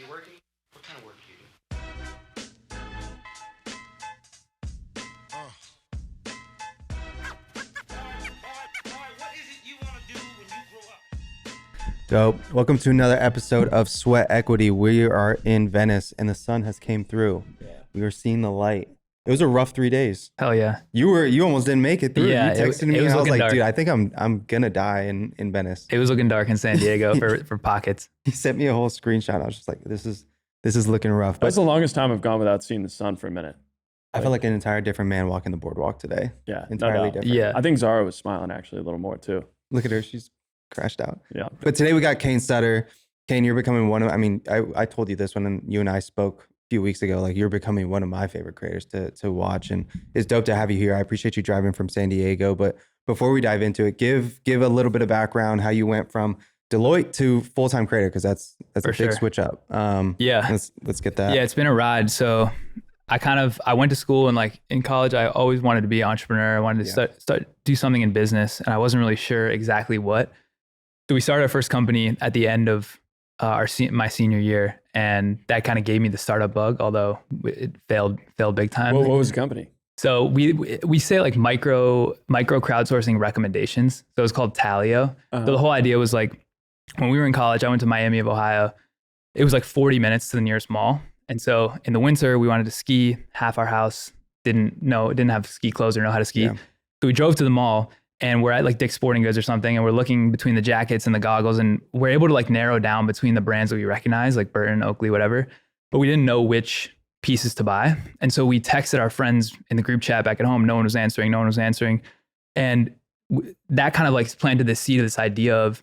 you working? What kind of work do you do? What is it you want to do when you grow up? Dope. Welcome to another episode of Sweat Equity. We are in Venice and the sun has came through. Yeah. We are seeing the light. It was a rough 3 days. Hell yeah. You almost didn't make it through. Yeah, you texted me it was and I was like, dark. dude, I think I'm gonna die in Venice. It was looking dark in San Diego for pockets. He sent me a whole screenshot. I was just like, this is looking rough. That's But the longest time I've gone without seeing the sun for a minute. I feel like an entire different man walking the boardwalk today. Yeah, Entirely no doubt. different. Yeah. I think Zara was smiling actually a little more too. Look at her. She's crashed out. Yeah. But today we got Kane Sutter. Kane, you're becoming one of, I told you this when you and I spoke a few weeks ago, like you're becoming one of my favorite creators to watch. And it's dope to have you here. I appreciate you driving from San Diego. But before we dive into it, give a little bit of background, how you went from Deloitte to full-time creator, because that's a big sure. switch up. Yeah. Let's get that. Yeah, it's been a ride. So I went to school and like in college, I always wanted to be an entrepreneur. I wanted to start do something in business, and I wasn't really sure exactly what. So we started our first company at the end of my senior year, and that kind of gave me the startup bug, although it failed big time. What was the company? So we say like micro crowdsourcing recommendations. So it's called Talio. So the whole idea was like, when we were in college, I went to Miami of Ohio. It was like 40 minutes to the nearest mall. And so in the winter, we wanted to ski. Half our house didn't have ski clothes or know how to ski. Yeah. So we drove to the mall, and we're at like Dick's Sporting Goods or something, and we're looking between the jackets and the goggles, and we're able to like narrow down between the brands that we recognize, like Burton, Oakley, whatever. But we didn't know which pieces to buy. And so we texted our friends in the group chat back at home. No one was answering. And that kind of like planted the seed of this idea of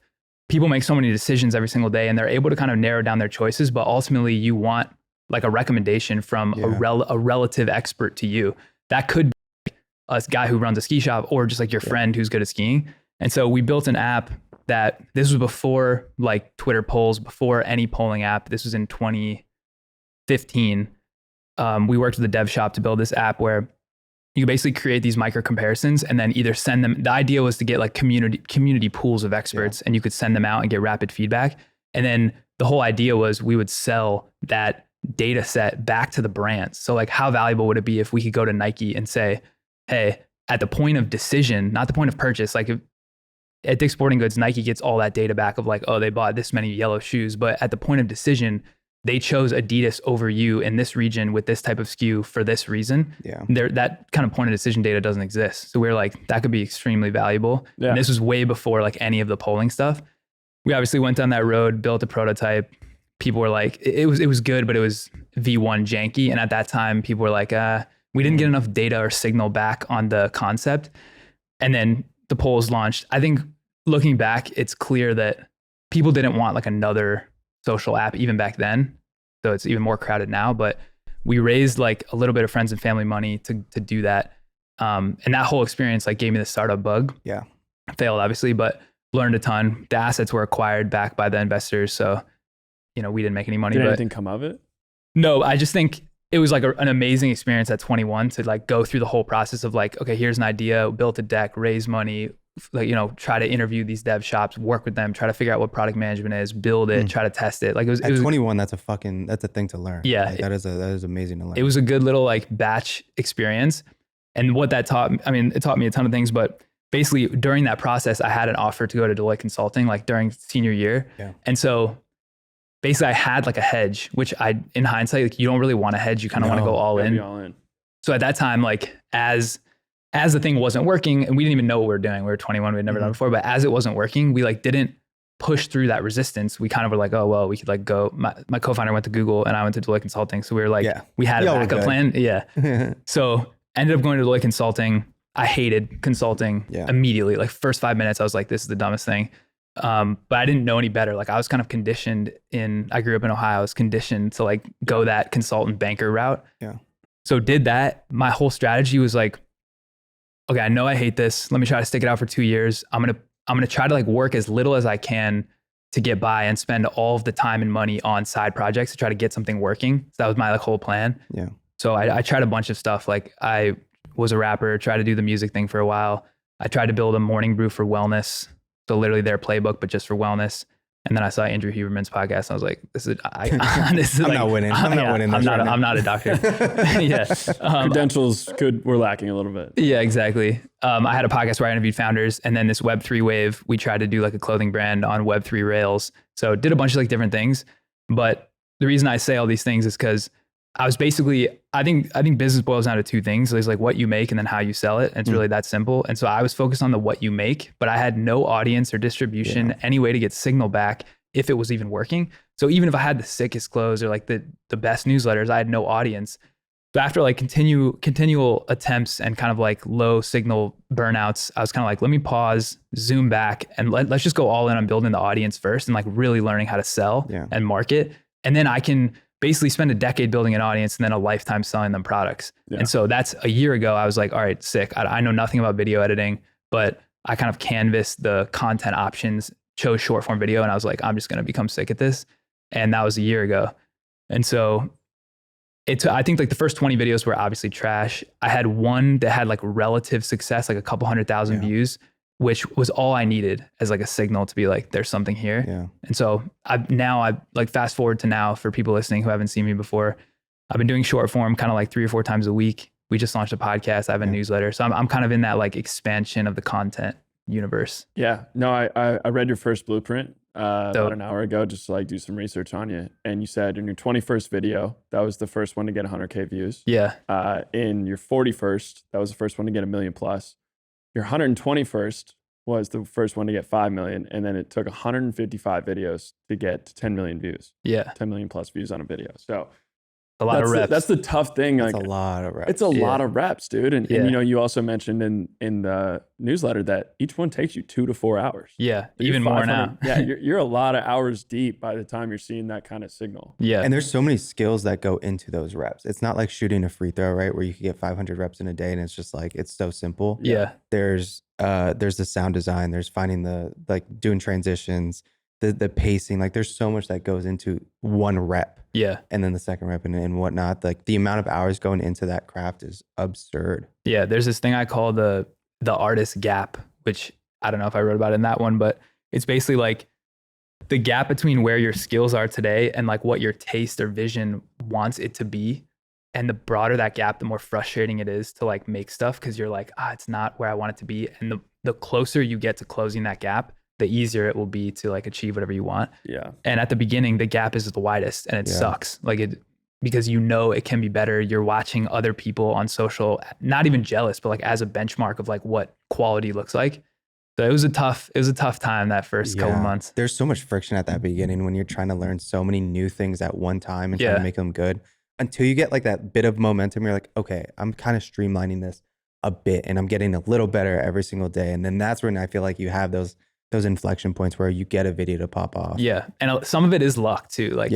people make so many decisions every single day, and they're able to kind of narrow down their choices. But ultimately you want like a recommendation from a relative expert to you. That could be a guy who runs a ski shop, or just like your friend who's good at skiing. And so we built an app that, this was before like Twitter polls, before any polling app. This was in 2015. We worked with a dev shop to build this app where you basically create these micro comparisons and then either send them. The idea was to get like community pools of experts, and you could send them out and get rapid feedback. And then the whole idea was we would sell that data set back to the brands. So like, how valuable would it be if we could go to Nike and say, hey, at the point of decision, not the point of purchase, like at Dick's Sporting Goods, Nike gets all that data back of like, oh, they bought this many yellow shoes, but at the point of decision, they chose Adidas over you in this region with this type of SKU for this reason. Yeah. That kind of point of decision data doesn't exist. So we were like, that could be extremely valuable. Yeah. And this was way before like any of the polling stuff. We obviously went down that road, built a prototype. People were like, it was good, but it was V1 janky. And at that time, people were like, we didn't get enough data or signal back on the concept. And then the polls launched. I think looking back, it's clear that people didn't want like another social app even back then. So it's even more crowded now, but we raised like a little bit of friends and family money to do that. And that whole experience like gave me the startup bug. Yeah. Failed obviously, but learned a ton. The assets were acquired back by the investors. So, we didn't make any money. Did but anything come of it? No, I just think it was like an amazing experience at 21 to like go through the whole process of like, okay, here's an idea, built a deck, raise money, like, try to interview these dev shops, work with them, try to figure out what product management is, build it, try to test it. Like it was 21, that's a thing to learn. Yeah. Like, that is amazing to learn. It was a good little like batch experience. And what that taught, it taught me a ton of things, but basically during that process, I had an offer to go to Deloitte Consulting, like during senior year. Yeah. And so basically I had like a hedge, which in hindsight, like you don't really want a hedge. You kind of want to go all in. So at that time, like as the thing wasn't working, and we didn't even know what we were doing. We were 21, we had never done it before, but as it wasn't working, we like didn't push through that resistance. We kind of were like, oh, well, we could like go, my co-founder went to Google and I went to Deloitte Consulting. So we were like, we had a backup plan. Yeah. So ended up going to Deloitte Consulting. I hated consulting immediately. Like first 5 minutes, I was like, this is the dumbest thing. But I didn't know any better. Like I was kind of conditioned I grew up in Ohio. I was conditioned to like go that consultant banker route. Yeah. So did that. My whole strategy was like, okay, I know I hate this. Let me try to stick it out for 2 years. I'm going to try to like work as little as I can to get by and spend all of the time and money on side projects to try to get something working. So that was my like whole plan. Yeah. So I tried a bunch of stuff. Like I was a rapper, tried to do the music thing for a while. I tried to build a morning brew for wellness. So literally their playbook, but just for wellness. And then I saw Andrew Huberman's podcast. And I was like, this is I'm not winning. I'm not winning this right now. I'm not a doctor. Yeah. Credentials were lacking a little bit. Yeah, exactly. I had a podcast where I interviewed founders, and then this Web3 wave, we tried to do like a clothing brand on Web3 rails. So did a bunch of like different things. But the reason I say all these things is because I was basically, I think business boils down to two things. There's like what you make and then how you sell it. And it's really that simple. And so I was focused on the what you make, but I had no audience or distribution, any way to get signal back if it was even working. So even if I had the sickest clothes or like the best newsletters, I had no audience. So after like continual attempts and kind of like low signal burnouts, I was kind of like, let me pause, zoom back, and let's just go all in on building the audience first and like really learning how to sell and market. And then I can basically spend a decade building an audience and then a lifetime selling them products. Yeah. And so that's a year ago. I was like, all right, sick. I know nothing about video editing, but I kind of canvassed the content options, chose short form video, and I was like, I'm just going to become sick at this. And that was a year ago. And so I think like the first 20 videos were obviously trash. I had one that had like relative success, like a couple 100,000 views, which was all I needed as like a signal to be like, there's something here. Yeah. And so I like fast forward to now for people listening who haven't seen me before, I've been doing short form kind of like 3 or 4 times a week. We just launched a podcast. I have a newsletter. So I'm kind of in that like expansion of the content universe. Yeah. No, I read your first blueprint about an hour ago, just to like do some research on you. And you said in your 21st video, that was the first one to get 100K views. Yeah. In your 41st, that was the first one to get 1 million plus. Your 121st was the first one to get 5 million. And then it took 155 videos to get to 10 million views. Yeah. 10 million plus views on a video. So a lot of reps. That's the tough thing. That's like, a lot of reps. It's a lot of reps, dude. And you know, you also mentioned in the newsletter that each one takes you 2 to 4 hours. Yeah. Even more now. Yeah. You're a lot of hours deep by the time you're seeing that kind of signal. Yeah. And there's so many skills that go into those reps. It's not like shooting a free throw, right? Where you could get 500 reps in a day and it's just like, it's so simple. Yeah. There's the sound design, there's finding doing transitions, the pacing, like there's so much that goes into one rep. Yeah. And then the second rep and whatnot. Like the amount of hours going into that craft is absurd. Yeah. There's this thing I call the artist gap, which I don't know if I wrote about it in that one, but it's basically like the gap between where your skills are today and like what your taste or vision wants it to be. And the broader that gap, the more frustrating it is to like make stuff because you're like, it's not where I want it to be. And the closer you get to closing that gap, the easier it will be to like achieve whatever you want. Yeah. And at the beginning, the gap is the widest and it sucks. Like because you know it can be better. You're watching other people on social, not even jealous, but like as a benchmark of like what quality looks like. So it was a tough time that first couple months. There's so much friction at that beginning when you're trying to learn so many new things at one time and trying to make them good. Until you get like that bit of momentum, you're like, okay, I'm kind of streamlining this a bit and I'm getting a little better every single day. And then that's when I feel like you have those inflection points where you get a video to pop off. Yeah. And some of it is luck too. Like,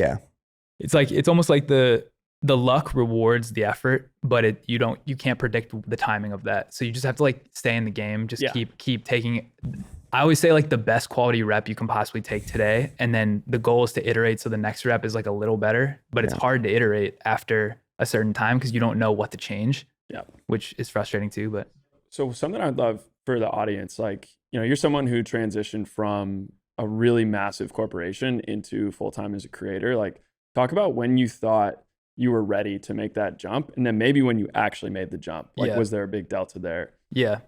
it's almost like the luck rewards the effort, but you can't predict the timing of that. So you just have to like stay in the game, just keep taking it. I always say like the best quality rep you can possibly take today. And then the goal is to iterate. So the next rep is like a little better, but it's hard to iterate after a certain time because you don't know what to change, which is frustrating too. But so something I'd love for the audience, like, you know, you're someone who transitioned from a really massive corporation into full-time as a creator. Like talk about when you thought you were ready to make that jump. And then maybe when you actually made the jump, like, was there a big delta there? Yeah.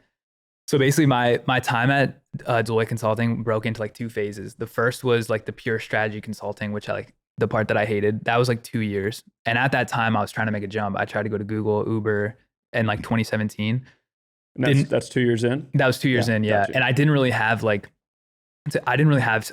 So basically my time at Deloitte Consulting broke into like 2 phases. The first was like the pure strategy consulting, which I like the part that I hated. That was like 2 years. And at that time I was trying to make a jump. I tried to go to Google, Uber in like 2017. And that's 2 years in? That was 2 years in, yeah. Gotcha. And I didn't really have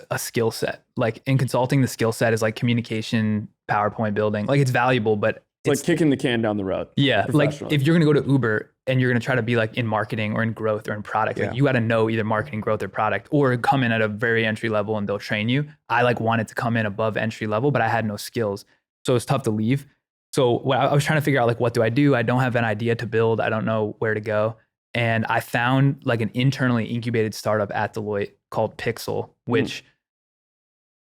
a skill set. Like in consulting, the skill set is like communication, PowerPoint building. Like it's valuable, but it's like kicking the can down the road. Yeah. Like if you're going to go to Uber and you're going to try to be like in marketing or in growth or in product, like you got to know either marketing, growth, or product, or come in at a very entry level and they'll train you. I like wanted to come in above entry level, but I had no skills. So it's tough to leave. So I was trying to figure out like, what do? I don't have an idea to build. I don't know where to go. And I found like an internally incubated startup at Deloitte called Pixel, which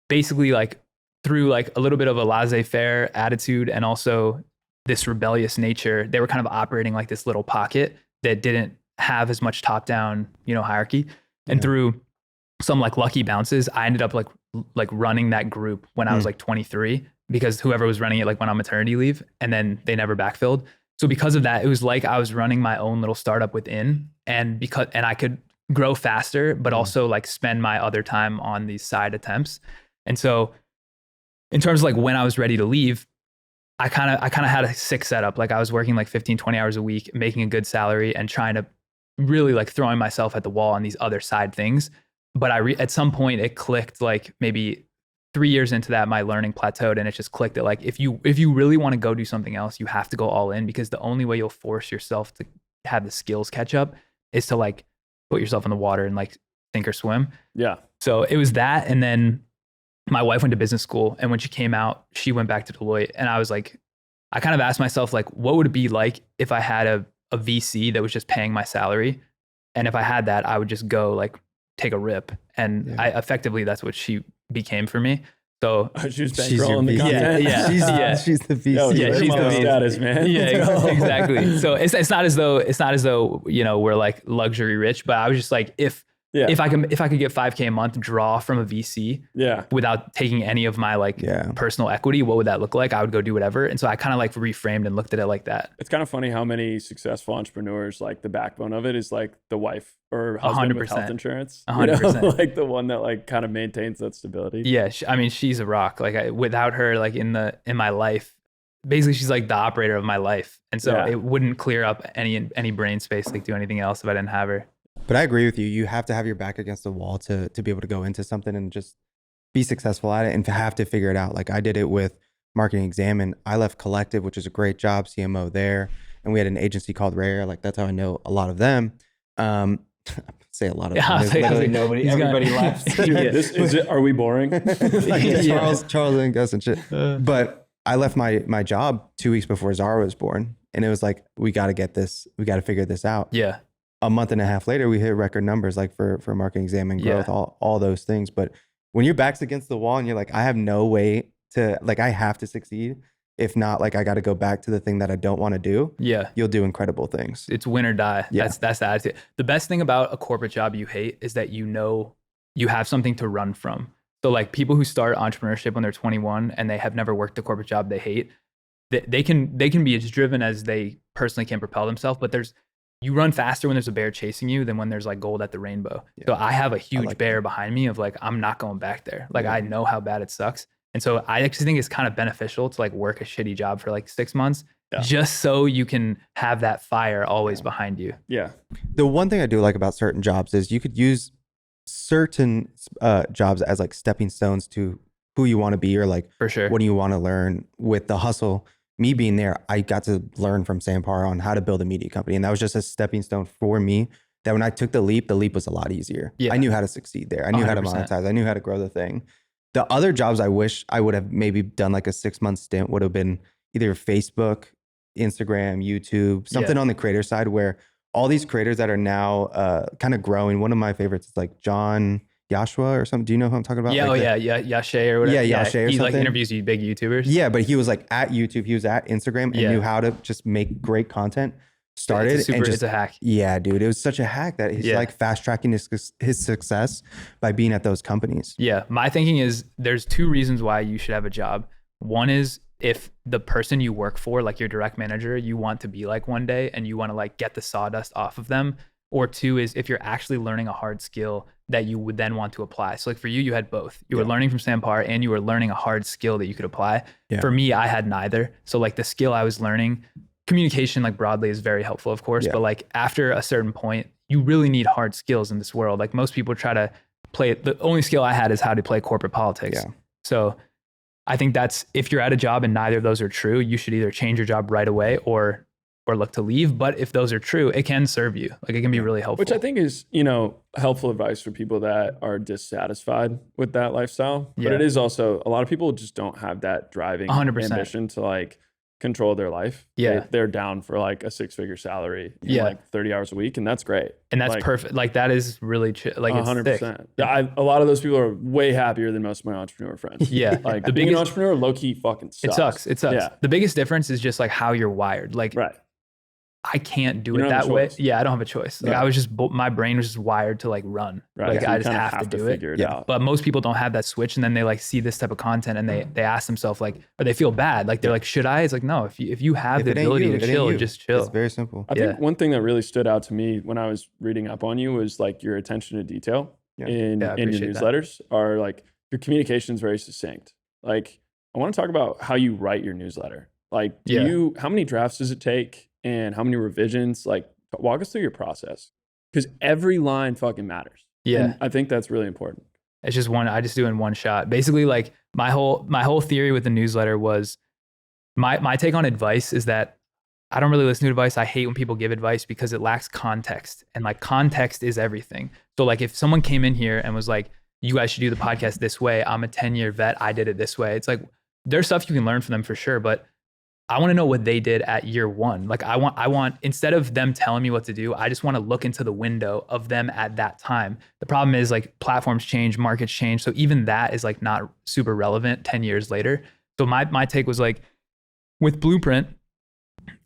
basically like through like a little bit of a laissez-faire attitude and also this rebellious nature, they were kind of operating like this little pocket that didn't have as much top-down, hierarchy. And through some like lucky bounces, I ended up like running that group when I was like 23, because whoever was running it like went on maternity leave, and then they never backfilled. So because of that, it was like I was running my own little startup within, and I could grow faster, but also like spend my other time on these side attempts. And so in terms of like when I was ready to leave, I kind of had a sick setup. Like I was working like 15, 20 hours a week, making a good salary and trying to really like throwing myself at the wall on these other side things. But at some point it clicked, like maybe 3 years into that, my learning plateaued, and it just clicked that like, if you really want to go do something else, you have to go all in, because the only way you'll force yourself to have the skills catch up is to like put yourself in the water and like sink or swim. Yeah. So it was that. And then my wife went to business school, and when she came out, she went back to Deloitte. And I was like, I kind of asked myself, like, what would it be like if I had a VC that was just paying my salary? And if I had that, I would just go like take a rip. And I effectively, that's what she became for me. So She was She's your bankrolling the VC. content. She's the VC. Yo, Yeah, she's she's the the status, man. yeah, exactly. So it's not as though, you know, we're like luxury rich, but I was just like, if I could get 5K a month draw from a VC without taking any of my like personal equity, what would that look like? I would go do whatever. And so I kind of like reframed and looked at it like that. It's kind of funny how many successful entrepreneurs, like the backbone of it is like the wife or husband with health insurance. 100%. Like the one that like kind of maintains that stability. Yeah. I mean, she's a rock. Like without her, like in my life, basically she's like the operator of my life. And so it wouldn't clear up any brain space, like do anything else if I didn't have her. But I agree with you. You have to have your back against the wall to be able to go into something and just be successful at it, and to have to figure it out. Like I did it with Marketing Examine. I left Collective, which is a great job, CMO there. And we had an agency called Rare. Like that's how I know a lot of them. Say a lot of them. There's literally nobody. Everybody left. Are we boring? Charles and Gus and shit. But I left my job 2 weeks before Zara was born. And it was like, we got to get this. We got to figure this out. Yeah. A month and a half later, we hit record numbers like for Marketing Examine growth, all those things. But when your back's against the wall and you're like, I have no way to, like, I have to succeed. If not, like, I got to go back to the thing that I don't want to do. Yeah. You'll do incredible things. It's win or die. Yeah. That's the attitude. The best thing about a corporate job you hate is that you know you have something to run from. So like people who start entrepreneurship when they're 21 and they have never worked a corporate job they hate, they can be as driven as they personally can propel themselves, but you run faster when there's a bear chasing you than when there's like gold at the rainbow. Yeah. So I have a huge bear behind me of like, I'm not going back there. Like I know how bad it sucks. And so I actually think it's kind of beneficial to like work a shitty job for like 6 months just so you can have that fire always behind you. Yeah. The one thing I do like about certain jobs is you could use certain jobs as like stepping stones to who you want to be, or like for sure, what do you want to learn. With the hustle, me being there, I got to learn from Sampar on how to build a media company. And that was just a stepping stone for me, that when I took the leap was a lot easier. Yeah. I knew how to succeed there. I knew 100%. How to monetize. I knew how to grow the thing. The other jobs I wish I would have maybe done like a 6-month stint would have been either Facebook, Instagram, YouTube, something on the creator side, where all these creators that are now kind of growing. One of my favorites is like John Joshua or something. Do you know who I'm talking about? Yeah, like Yashay or whatever. Yeah, Yashay or something. He like interviews you big YouTubers. Yeah, but he was like at YouTube, he was at Instagram, and knew how to just make great content. It's a hack. Yeah, dude, it was such a hack that he's like fast tracking his success by being at those companies. Yeah, my thinking is there's 2 reasons why you should have a job. One is if the person you work for, like your direct manager, you want to be like one day and you want to like get the sawdust off of them. Or 2 is if you're actually learning a hard skill that you would then want to apply. So like for you had both. You were learning from Sampar and you were learning a hard skill that you could apply. Yeah. For me, I had neither. So like the skill I was learning, communication like broadly is very helpful, of course. But like after a certain point, you really need hard skills in this world. Like most people try to play, the only skill I had is how to play corporate politics. Yeah. So I think that's, if you're at a job and neither of those are true, you should either change your job right away or look to leave. But if those are true, it can serve you. Like it can be really helpful. Which I think is, helpful advice for people that are dissatisfied with that lifestyle. But it is also, a lot of people just don't have that driving 100%. ambition to like control their life. Yeah. They're down for like a 6-figure salary, like 30 hours a week. And that's great. And that's perfect. Like that is really like 100%. A lot of those people are way happier than most of my entrepreneur friends. Yeah. Like being an entrepreneur low key fucking sucks. It sucks. Yeah. The biggest difference is just like how you're wired. Like I can't do You it don't have a that way. choice. Yeah, I don't have a choice. Like Yeah. I was just, my brain was just wired to like run. Right. Like So I you just kinda have to do it. figure it Yeah. out. But most people don't have that switch, and then they like see this type of content and they ask themselves like, or they feel bad. Like they're like, should I? It's like, no, if you have the If it ain't ability you, to it ain't chill, you. just chill. It's very simple. I think one thing that really stood out to me when I was reading up on you was like your attention to detail Yeah. in Yeah, I your appreciate that. newsletters are like your communication is very succinct. Like I want to talk about how you write your newsletter. Like how many drafts does it take and how many revisions? Like walk us through your process because every line fucking matters. Yeah. And I think that's really important. It's just one, I just do it in one shot. Basically, like my whole theory with the newsletter was my take on advice is that I don't really listen to advice. I hate when people give advice because it lacks context, and like context is everything. So like if someone came in here and was like, you guys should do the podcast this way. I'm a 10-year vet. I did it this way. It's like, there's stuff you can learn from them for sure, but I want to know what they did at year one. Like I want, instead of them telling me what to do, I just want to look into the window of them at that time. The problem is like platforms change, markets change. So even that is like not super relevant 10 years later. So my take was like with Blueprint,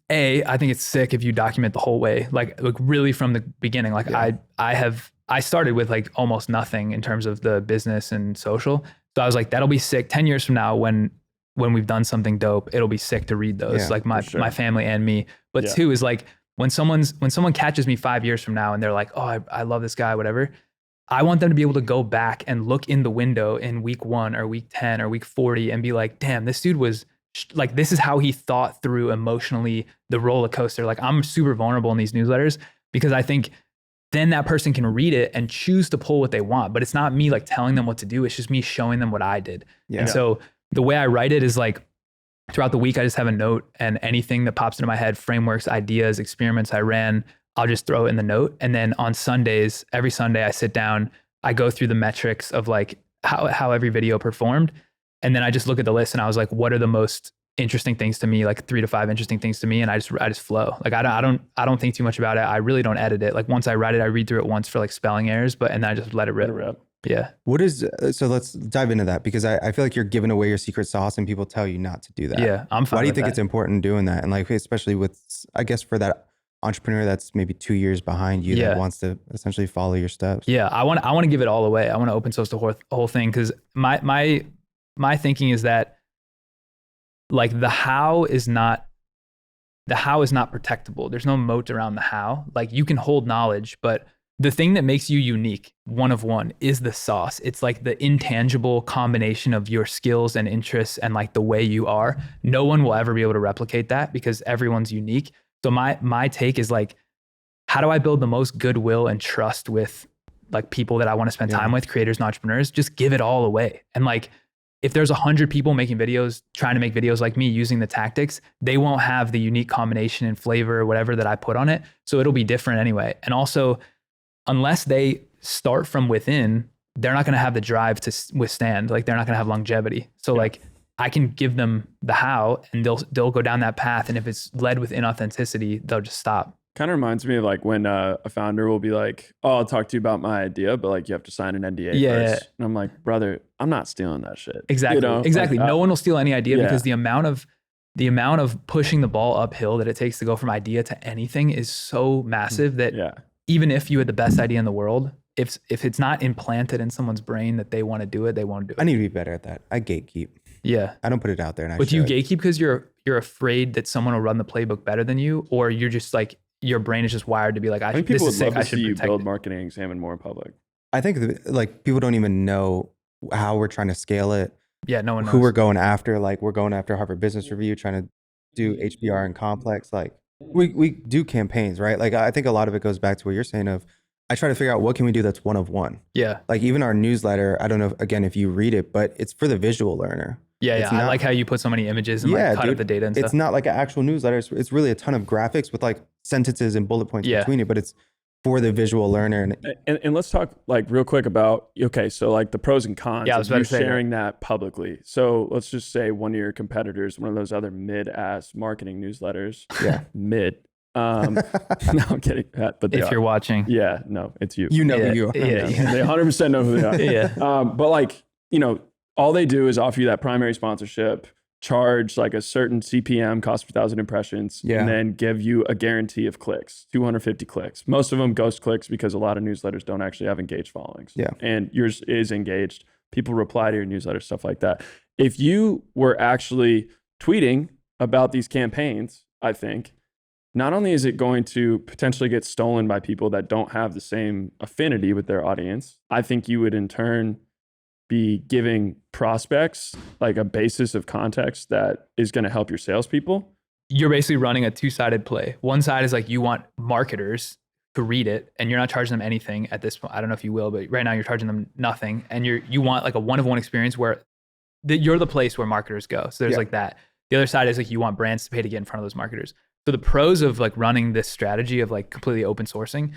I think it's sick if you document the whole way, like really from the beginning. Like I started with like almost nothing in terms of the business and social. So I was like, that'll be sick 10 years from now when we've done something dope, it'll be sick to read those, Yeah, like my family and me. But Yeah. two is like when someone catches me 5 years from now and they're like, oh, I love this guy, whatever. I want them to be able to go back and look in the window in week 1 or week 10 or week 40 and be like, damn, this dude was like, this is how he thought through emotionally the roller coaster. Like I'm super vulnerable in these newsletters because I think then that person can read it and choose to pull what they want. But it's not me like telling them what to do. It's just me showing them what I did. Yeah. And so the way I write it is like throughout the week, I just have a note, and anything that pops into my head, frameworks, ideas, experiments I ran, I'll just throw it in the note. And then on Sundays, every Sunday I sit down, I go through the metrics of like how every video performed. And then I just look at the list and I was like, what are the most interesting things to me, like 3 to 5 interesting things to me. And I just flow. Like I don't think too much about it. I really don't edit it. Like once I write it, I read through it once for like spelling errors, and then I just let it rip. Yeah. What is, so let's dive into that because I feel like you're giving away your secret sauce and people tell you not to do that. Yeah. I'm fine. Why do you with think that. it's important doing that? And like, especially with, I guess for that entrepreneur that's maybe 2 years behind you that wants to essentially follow your steps. Yeah. I want to give it all away. I want to open source the whole thing. Cause my thinking is that like the how is not protectable. There's no moat around the how. Like you can hold knowledge, but the thing that makes you unique, one of one, is the sauce. It's like the intangible combination of your skills and interests and like the way you are. No one will ever be able to replicate that because everyone's unique. So my take is like, how do I build the most goodwill and trust with like people that I want to spend time with, creators and entrepreneurs? Just give it all away. And like, if there's 100 people making videos, trying to make videos like me using the tactics, they won't have the unique combination and flavor or whatever that I put on it. So it'll be different anyway. And also, unless they start from within, they're not going to have the drive to withstand. Like they're not going to have longevity. So like I can give them the how and they'll go down that path. And if it's led with inauthenticity, they'll just stop. Kind of reminds me of like when a founder will be like, oh, I'll talk to you about my idea, but like you have to sign an NDA first. And I'm like, brother, I'm not stealing that shit. Exactly. You know? Exactly. Like, no one will steal any idea because the amount of pushing the ball uphill that it takes to go from idea to anything is so massive that even if you had the best idea in the world, if it's not implanted in someone's brain that they want to do it, they won't do it. I need to be better at that. I gatekeep. Yeah. I don't put it out there. And But do you gatekeep because you're afraid that someone will run the playbook better than you, or you're just like, your brain is just wired to be like, I think this people is would sick. love I to should see you protect build it. Marketing Examine more in public. I think like people don't even know how we're trying to scale it. Yeah, no one knows. Who we're going after. Like we're going after Harvard Business Review, trying to do HBR and Complex. Like we do campaigns, right? Like I think a lot of it goes back to what you're saying of, I try to figure out what can we do that's one of one. Yeah. Like even our newsletter, I don't know, again, if you read it, but it's for the visual learner. Yeah. I like how you put so many images and like cut up the data and stuff. It's not like an actual newsletter. It's really a ton of graphics with like sentences and bullet points between it, but it's for the visual learner. And let's talk like real quick about, okay, so like the pros and cons I was of about you to say sharing that publicly. So let's just say one of your competitors, one of those other mid-ass marketing newsletters. Yeah. Mid. No, I'm kidding. But if you're watching. Yeah, no, it's you. You know who you are. Yeah. They 100% know who they are. Yeah. But like, you know, all they do is offer you that primary sponsorship. charge like a certain CPM, cost per thousand impressions, Yeah. and then give you a guarantee of clicks, 250 clicks. Most of them ghost clicks because a lot of newsletters don't actually have engaged followings. Yeah. And yours is engaged. People reply to your newsletter, stuff like that. If you were actually tweeting about these campaigns, I think, not only is it going to potentially get stolen by people that don't have the same affinity with their audience, I think you would in turn be giving prospects like a basis of context that is going to help your salespeople. You're basically running a two-sided play. One side is like you want marketers to read it and you're not charging them anything at this point. I don't know if you will, but right now you're charging them nothing. And you want like a one-of-one experience where you're the place where marketers go. So there's like that. The other side is like you want brands to pay to get in front of those marketers. So the pros of like running this strategy of like completely open sourcing,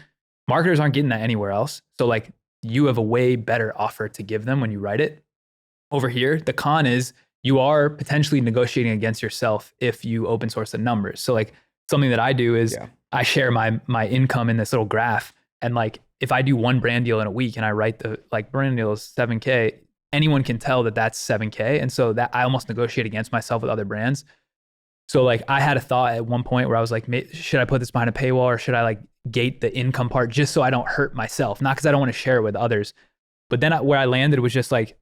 marketers aren't getting that anywhere else. So like you have a way better offer to give them when you write it. Over here, the con is you are potentially negotiating against yourself if you open source the numbers. So like something that I do is I share my income in this little graph. And like if I do one brand deal in a week and I write the like brand deal is 7K, anyone can tell that that's 7K. And so that I almost negotiate against myself with other brands. So like I had a thought at one point where I was like, should I put this behind a paywall or should I like gate the income part just so I don't hurt myself? Not because I don't want to share it with others. But then where I landed was just like,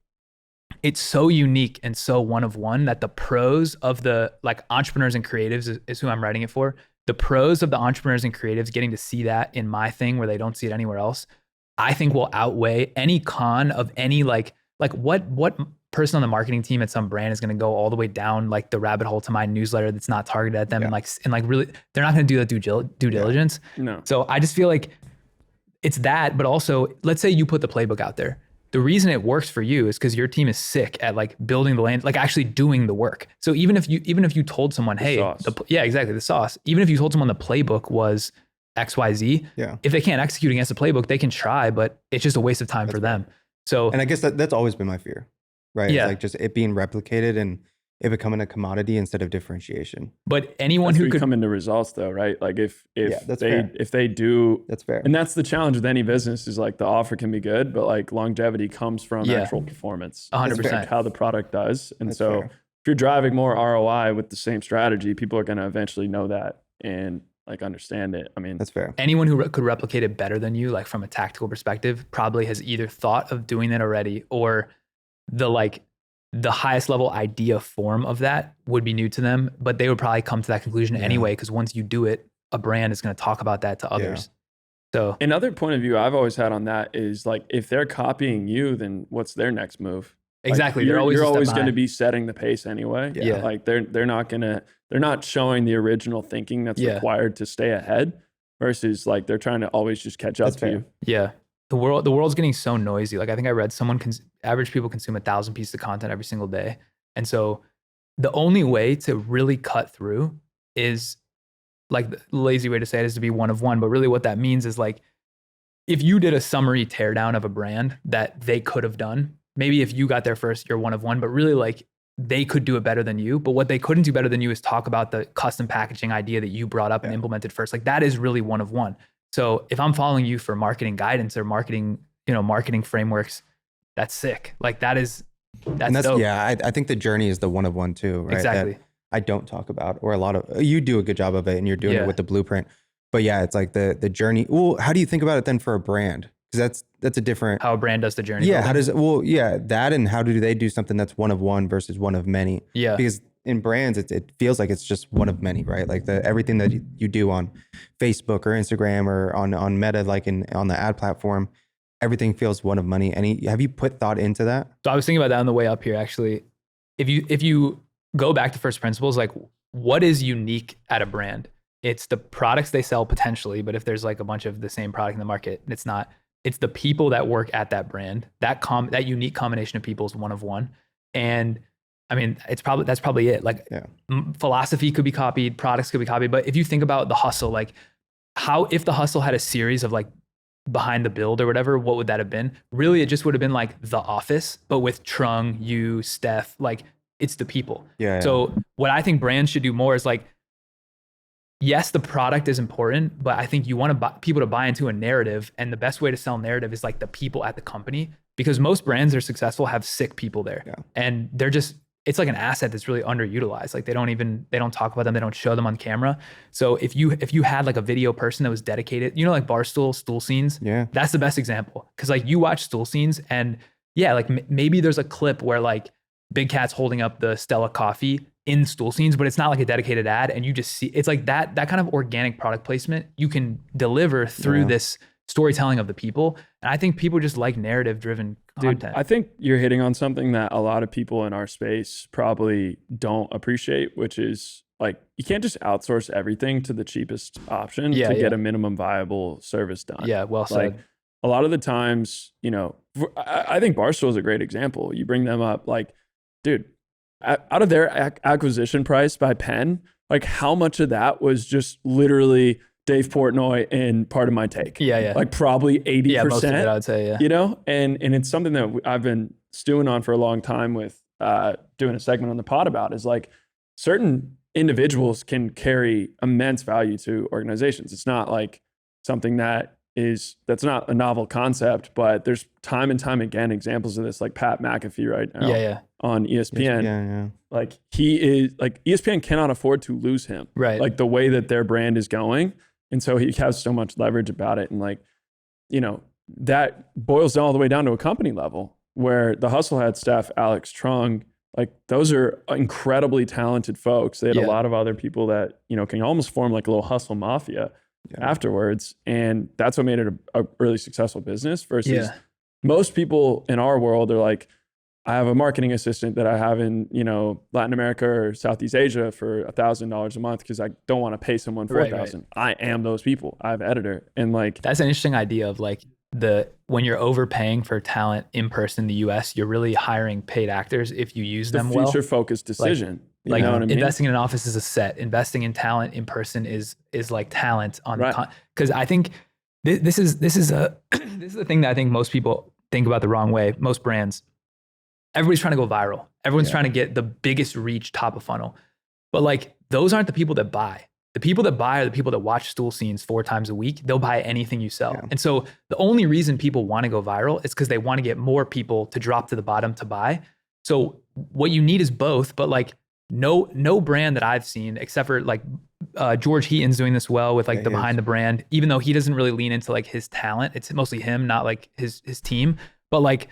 it's so unique and so one of one that the pros of the like entrepreneurs and creatives is who I'm writing it for. The pros of the entrepreneurs and creatives getting to see that in my thing where they don't see it anywhere else, I think will outweigh any con of any like what person on the marketing team at some brand is going to go all the way down like the rabbit hole to my newsletter that's not targeted at them and like really they're not going to do that due diligence. No. So I just feel like it's that, but also let's say you put the playbook out there. The reason it works for you is because your team is sick at like building the land, like actually doing the work. So even if you told someone, hey, the sauce. Even if you told someone the playbook was XYZ, if they can't execute against the playbook, they can try, but it's just a waste of time for them. So, and I guess that's always been my fear, right? Yeah. It's like just it being replicated and it becoming a commodity instead of differentiation. But anyone that's who where you could come into results though, right? Like if fair. if they do, That's fair. and that's the challenge with any business is like the offer can be good, but like longevity comes from actual performance. 100%. Like how the product does. And That's so fair. if you're driving more ROI with the same strategy, people are going to eventually know that and like understand it. I mean, That's fair. anyone who could replicate it better than you, like from a tactical perspective, probably has either thought of doing that already or the highest level idea form of that would be new to them, but they would probably come to that conclusion anyway, because once you do it, a brand is going to talk about that to others. So another point of view I've always had on that is like, if they're copying you, then what's their next move? exactly. Like, You're always going to be setting the pace anyway. Yeah. Like they're not showing the original thinking that's required to stay ahead versus like they're trying to always just catch up to you. Yeah. The world's getting so noisy. Like I think I read average people consume 1,000 pieces of content every single day. And so the only way to really cut through is like the lazy way to say it is to be one of one. But really what that means is like, if you did a summary teardown of a brand that they could have done, maybe if you got there first, you're one of one, but really like they could do it better than you. But what they couldn't do better than you is talk about the custom packaging idea that you brought up and implemented first. Like that is really one of one. So if I'm following you for marketing guidance or marketing frameworks, that's sick. Like that's dope. Yeah, I think the journey is the one of one too, right? Exactly. That I don't talk about, or a lot of, you do a good job of it and you're doing it with the blueprint. But yeah, it's like the journey. Well, how do you think about it then for a brand? Because that's a different, how a brand does the journey. Yeah. How does it, that, and how do they do something that's one of one versus one of many? Yeah. Because in brands, it feels like it's just one of many, right? Like everything that you do on Facebook or Instagram or on Meta, like on the ad platform, everything feels one of many. Have you put thought into that? So I was thinking about that on the way up here, actually. If you go back to first principles, like what is unique at a brand? It's the products they sell potentially, but if there's like a bunch of the same product in the market, it's not. It's the people that work at that brand. That unique combination of people is one of one. And I mean, that's probably it. Like philosophy could be copied, products could be copied. But if you think about The Hustle, like if The Hustle had a series of like Behind the Build or whatever, what would that have been? Really, it just would have been like The Office, but with Trung, you, Steph, like it's the people. So what I think brands should do more is like, yes, the product is important, but I think you want people to buy into a narrative. And the best way to sell narrative is like the people at the company, because most brands that are successful have sick people there. And they're just it's like an asset that's really underutilized. Like they don't talk about them. They don't show them on camera. So if you had like a video person that was dedicated, you know, like Barstool stool scenes, Yeah. that's the best example. Cause like you watch stool scenes and yeah, like maybe there's a clip where like Big Cat's holding up the Stella coffee in stool scenes, but it's not like a dedicated ad. And you just see, it's like that kind of organic product placement you can deliver through this storytelling of the people. And I think people just like narrative driven content. I think you're hitting on something that a lot of people in our space probably don't appreciate, which is like, you can't just outsource everything to the cheapest option to get a minimum viable service done. Yeah, well said. Like a lot of the times, you know, I think Barstool is a great example. You bring them up, like, dude, out of their acquisition price by Penn, like how much of that was just literally Dave Portnoy and Part of My Take? Yeah. Like probably 80%. Yeah, most of it, I would say, yeah. You know, and it's something that I've been stewing on for a long time with doing a segment on the pod about, is like certain individuals can carry immense value to organizations. It's not like something that's not a novel concept, but there's time and time again examples of this, like Pat McAfee right now on ESPN. Yeah. Like he is, like ESPN cannot afford to lose him. Right. Like the way that their brand is going. And so he has so much leverage about it. And like, you know, that boils down all the way down to a company level where the Hustle had staff, Alex Trung, like those are incredibly talented folks. They had a lot of other people that, you know, can almost form like a little hustle mafia afterwards. And that's what made it a really successful business versus most people in our world are like, I have a marketing assistant that I have in, you know, Latin America or Southeast Asia for $1,000 a month because I don't want to pay someone $4,000. I am those people. I have an editor. And like, that's an interesting idea of like when you're overpaying for talent in person in the US, you're really hiring paid actors if you use them well. Future focused decision. Like you know what I mean? Investing in an office is a set. Investing in talent in person is like talent on the because I think this is the thing that I think most people think about the wrong way. Most brands, everybody's trying to go viral. Everyone's trying to get the biggest reach top of funnel. But like those aren't the people that buy. The people that buy are the people that watch stool scenes 4 times a week. They'll buy anything you sell. And so the only reason people want to go viral is because they want to get more people to drop to the bottom to buy. So what you need is both, but like no brand that I've seen, except for like George Heaton's doing this well with like the behind the brand, even though he doesn't really lean into like his talent. It's mostly him, not like his team. But like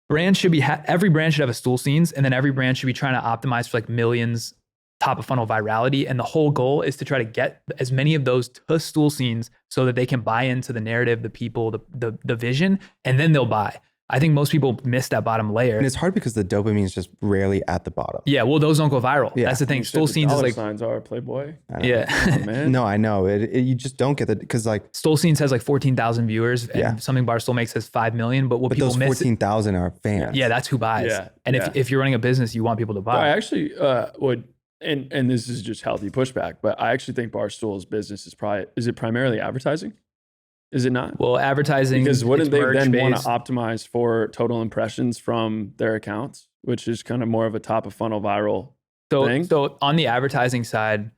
brands should be, every brand should have a stool scenes, and then every brand should be trying to optimize for like millions top of funnel virality. And the whole goal is to try to get as many of those to stool scenes so that they can buy into the narrative, the people, the vision, and then they'll buy. I think most people miss that bottom layer. And it's hard because the dopamine is just rarely at the bottom. Yeah, well, those don't go viral. That's the thing. Stool scenes is like signs are Playboy. Yeah. No, I know. You just don't get it because like Stool Scenes has like 14,000 viewers, and something Barstool makes has 5 million. But what people those miss, 14,000 are fans. Yeah, that's who buys. Yeah, and if you're running a business, you want people to buy. I actually would, and this is just healthy pushback, but I actually think Barstool's business is it primarily advertising? Is it not? Well, advertising, because wouldn't they then want based. to optimize for total impressions from their accounts, which is kind of more of a top of funnel viral thing? So on the advertising side,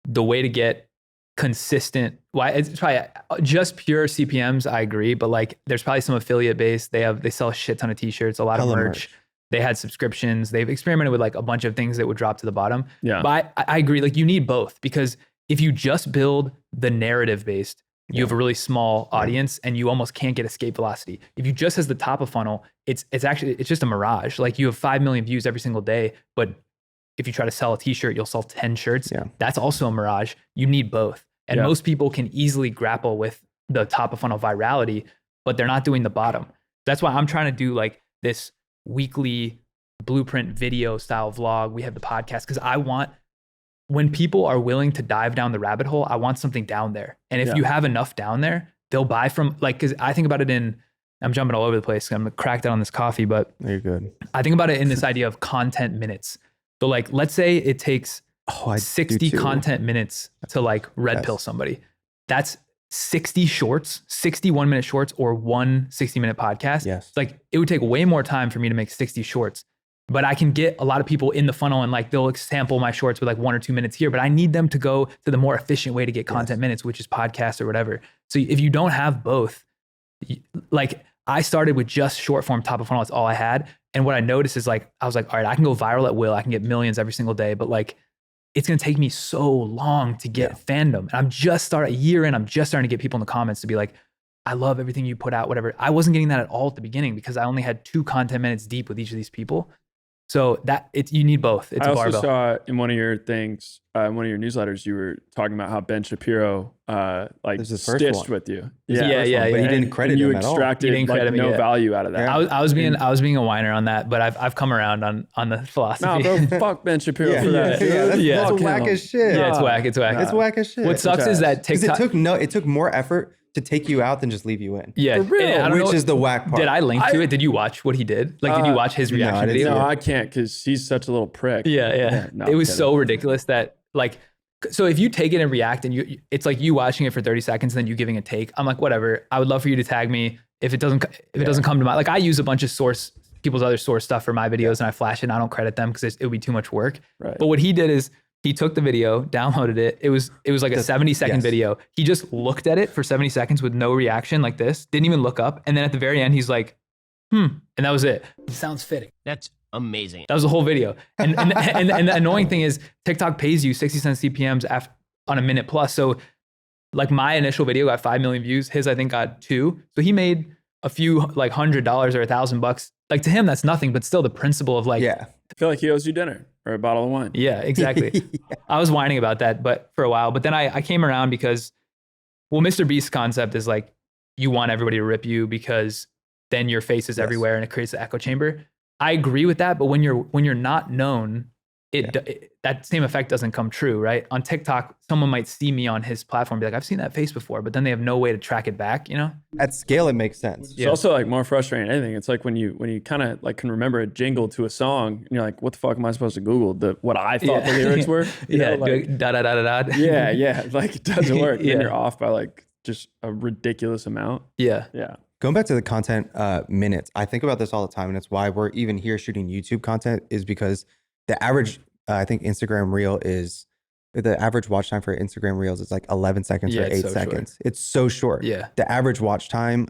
the way to get consistent, it's probably just pure CPMs. I agree, but like there's probably some affiliate base. They sell a shit ton of t-shirts, a lot of merch. They had subscriptions. They've experimented with like a bunch of things that would drop to the bottom. Yeah, but I agree. Like you need both, because if you just build the narrative based, you have a really small audience and you almost can't get escape velocity. If you just has the top of funnel, it's just a mirage. Like you have 5 million views every single day, but if you try to sell a t-shirt, you'll sell 10 shirts. Yeah. That's also a mirage. You need both. And most people can easily grapple with the top of funnel virality, but they're not doing the bottom. That's why I'm trying to do like this weekly blueprint video style vlog. We have the podcast because I want, when people are willing to dive down the rabbit hole, I want something down there. And if you have enough down there, they'll buy from like, cause I think about it I'm jumping all over the place. I'm cracked out on this coffee, but you're good. I think about it in this idea of content minutes. So like, let's say it takes 60 content minutes to like red pill somebody. That's 60 shorts, 61 minute shorts, or one 60-minute podcast. Yes. Like it would take way more time for me to make 60 shorts. But I can get a lot of people in the funnel and like they'll sample my shorts with like 1 or 2 minutes here, but I need them to go to the more efficient way to get content minutes, which is podcasts or whatever. So if you don't have both, like I started with just short form top of funnel. That's all I had. And what I noticed is like, I was like, all right, I can go viral at will. I can get millions every single day, but like, it's going to take me so long to get fandom. And I'm just starting a year in, I'm just starting to get people in the comments to be like, I love everything you put out, whatever. I wasn't getting that at all at the beginning because I only had 2 content minutes deep with each of these people. So you need both. It's I a also barbell. saw in one of your things, in one of your newsletters, you were talking about how Ben Shapiro like This is the first stitched one. with you. This is the first one, but he didn't credit you him at all. extracted He didn't like credit me no yet. value out of that. Yeah. I was being a whiner on that, but I've come around on the philosophy. Nah, bro, fuck Ben Shapiro Yeah, for that. that's Yeah. that's whack as shit. Yeah, it's whack. It's whack. It's whack as shit. What sucks is that 'Cause TikTok. it took more effort to take you out than just leave you in. Yeah, For real, and I don't Which know- is the whack part. Did I link to it? Did you watch what he did? Like, did you watch his no, reaction I didn't video? see No, it. I can't because he's such a little prick. Yeah. no, It was I'm so ridiculous that like, so if you take it and react and it's like you watching it for 30 seconds and then you giving a take, I'm like, whatever. I would love for you to tag me if it doesn't come to my, like I use a bunch of people's other source stuff for my videos and I flash it and I don't credit them because it would be too much work. Right. But what he did is he took the video, downloaded it. It was like a 70-second yes. video. He just looked at it for 70 seconds with no reaction like this, didn't even look up. And then at the very end, he's like, and that was it. Sounds fitting. That's amazing. That was the whole video. And the annoying thing is TikTok pays you 60 cents CPMs on a minute plus. So like my initial video got 5 million views. His, I think, got 2. So he made a few like $100 or $1,000. Like to him, that's nothing, but still the principle of like, Yeah. I feel like he owes you dinner or a bottle of wine. yeah, exactly. I was whining about that, but for a while, but then I came around because, well, Mr. Beast's concept is like, you want everybody to rip you because then your face is everywhere and it creates the echo chamber. I agree with that, but when you're not known, that same effect doesn't come true, right? On TikTok, someone might see me on his platform, be like, I've seen that face before, but then they have no way to track it back, you know? At scale, it makes sense. It's also like more frustrating than anything. It's like when you kind of like can remember a jingle to a song and you're like, what the fuck am I supposed to Google? What I thought the lyrics were? You know, like, da da da da da. yeah. Like it doesn't work. Yeah. And you're off by like just a ridiculous amount. Yeah. Yeah. Going back to the content minutes, I think about this all the time, and it's why we're even here shooting YouTube content is because the average, I think Instagram Reel is, the average watch time for Instagram Reels is like 11 seconds or Yeah, it's 8 so short. seconds. It's so short. Yeah. The average watch time,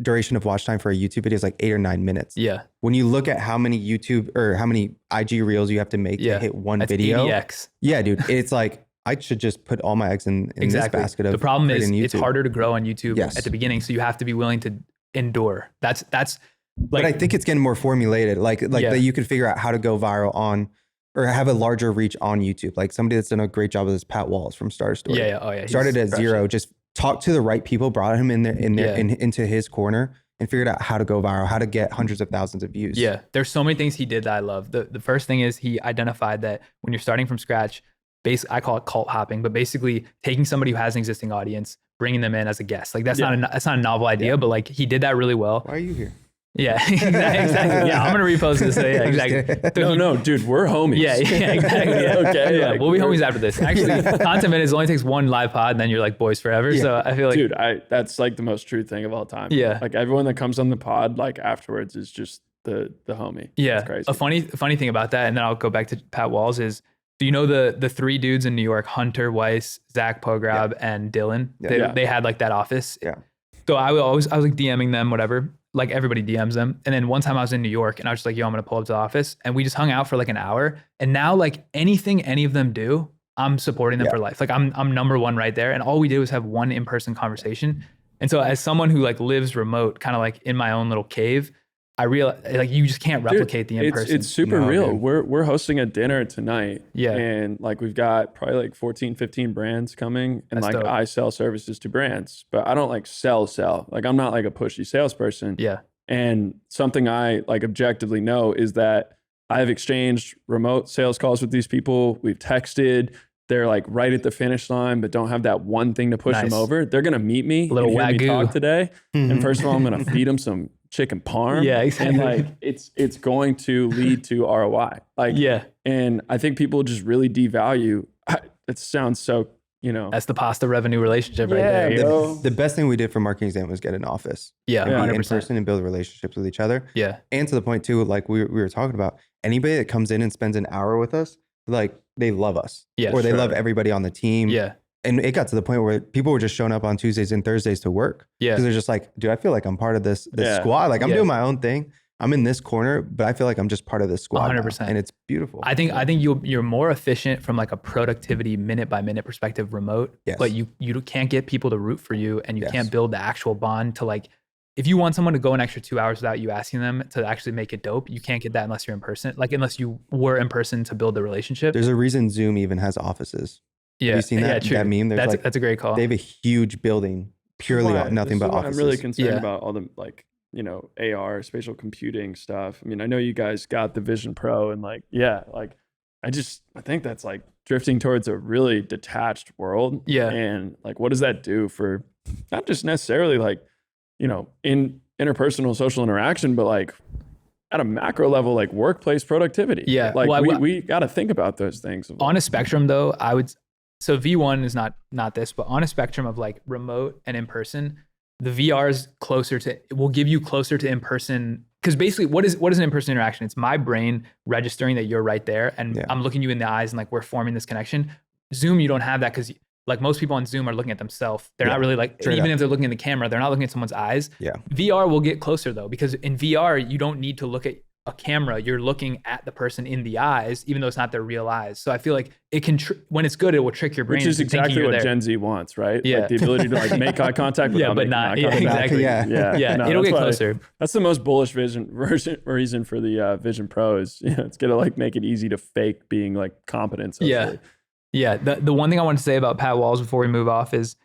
duration of watch time for a YouTube video is like 8 or 9 minutes. Yeah. When you look at how many YouTube or how many IG Reels you have to make to hit one That's video. 80x. Yeah, dude. It's like, I should just put all my eggs in this basket of the problem is creating it's YouTube. harder to grow on YouTube Yes. at the beginning, so you have to be willing to endure. That's like, But I think it's getting more formulated, like that you can figure out how to go viral on, or have a larger reach on YouTube. Like somebody that's done a great job of this, Pat Walls from Star Story. Yeah. Oh yeah. Started at He's zero, just talked to the right people, brought him into his corner, and figured out how to go viral, how to get hundreds of thousands of views. Yeah, there's so many things he did that I love. The first thing is he identified that when you're starting from scratch, I call it cult hopping, but basically taking somebody who has an existing audience, bringing them in as a guest. Like that's not a novel idea, but like he did that really well. Why are you here? Yeah, exactly. Yeah, I'm gonna repost this. So yeah, exactly. So No, dude, we're homies. Yeah, exactly. Yeah. Okay, Yeah, like, we'll be homies after this. Actually, content minutes only takes one live pod, and then you're like boys forever. So I feel like, Dude, that's like the most true thing of all time. Yeah. Like everyone that comes on the pod, like afterwards is just the homie. yeah. It's crazy. A funny thing about that, and then I'll go back to Pat Walls is, do you know the 3 dudes in New York, Hunter Weiss, Zach Pograb, and Dylan? Yeah. They had like that office. Yeah. So I was like DMing them, whatever. Like everybody DMs them. And then one time I was in New York and I was just like, yo, I'm gonna pull up to the office. And we just hung out for like an hour. And now like anything any of them do, I'm supporting them for life. Like I'm number one right there. And all we did was have one in-person conversation. And so as someone who like lives remote, kind of like in my own little cave, I realize like you just can't replicate the in-person. It's super No, real. dude. We're hosting a dinner tonight. Yeah. And like we've got probably like 14, 15 brands coming. And That's like dope. I sell services to brands, but I don't like sell. Like I'm not like a pushy salesperson. Yeah. And something I like objectively know is that I've exchanged remote sales calls with these people. We've texted. They're like right at the finish line, but don't have that one thing to push Nice. them over. They're gonna meet me, Little and hear me Wagyu. talk today. And first of all, I'm gonna feed them some chicken parm. Yeah, exactly. And like it's going to lead to ROI. Like Yeah. and I think people just really devalue. It sounds so That's the pasta revenue relationship right Yeah, there. bro. The best thing we did for Marketing Exam was get an office. Yeah. Yeah. Be in 100%. person and build relationships with each other. Yeah. And to the point too, like we were talking about, anybody that comes in and spends an hour with us, like they love us. Yeah, or they sure. love everybody on the team. Yeah. and it got to the point where people were just showing up on Tuesdays and Thursdays to work. Yeah. Because they're just like, dude, I feel like I'm part of this Yeah. squad. Like I'm Yeah. doing my own thing. I'm in this corner, but I feel like I'm just part of this squad. 100%. now, and it's beautiful. I think you're more efficient from like a productivity minute by minute perspective remote, Yes. but you can't get people to root for you, and you Yes. can't build the actual bond to like, if you want someone to go an extra 2 hours without you asking them to actually make it dope, you can't get that unless you're in person, like unless you were in person to build the relationship. There's a reason Zoom even has offices. Yeah. Have you seen that? true. That meme? There's like, That's a great call. they have a huge building purely Why? nothing This is but why offices. I'm really concerned Yeah. about all the like, you know, AR, spatial computing stuff. I mean, I know you guys got the Vision Pro and like, yeah, like I think that's like drifting towards a really detached world. Yeah. And like, what does that do for not just necessarily like, you know, in interpersonal social interaction, but like at a macro level, like workplace productivity. Yeah. Like Well, we got to think about those things. On a spectrum though, so V1 is not this, but on a spectrum of like remote and in person, the VR is will give you closer to in person. Because basically, what is an in person interaction? It's my brain registering that you're right there, and Yeah. I'm looking you in the eyes, and like we're forming this connection. Zoom, you don't have that because like most people on Zoom are looking at themselves. They're Yeah. not really like, Straight even up. if they're looking at the camera, they're not looking at someone's eyes. Yeah. VR will get closer though, because in VR, you don't need to look at a camera. You're looking at the person in the eyes, even though it's not their real eyes. So I feel like it can, when it's good, it will trick your brain. which is into thinking exactly you're what there. Gen Z wants, right? Yeah. Like the ability to like make eye contact Yeah, without but making not, eye yeah, contact. exactly. Yeah. Yeah, No, it'll that's get why- closer. That's the most bullish reason for the Vision Pro is, you know, it's gonna like make it easy to fake being like competent socially. Yeah. The one thing I want to say about Pat Walls before we move off is,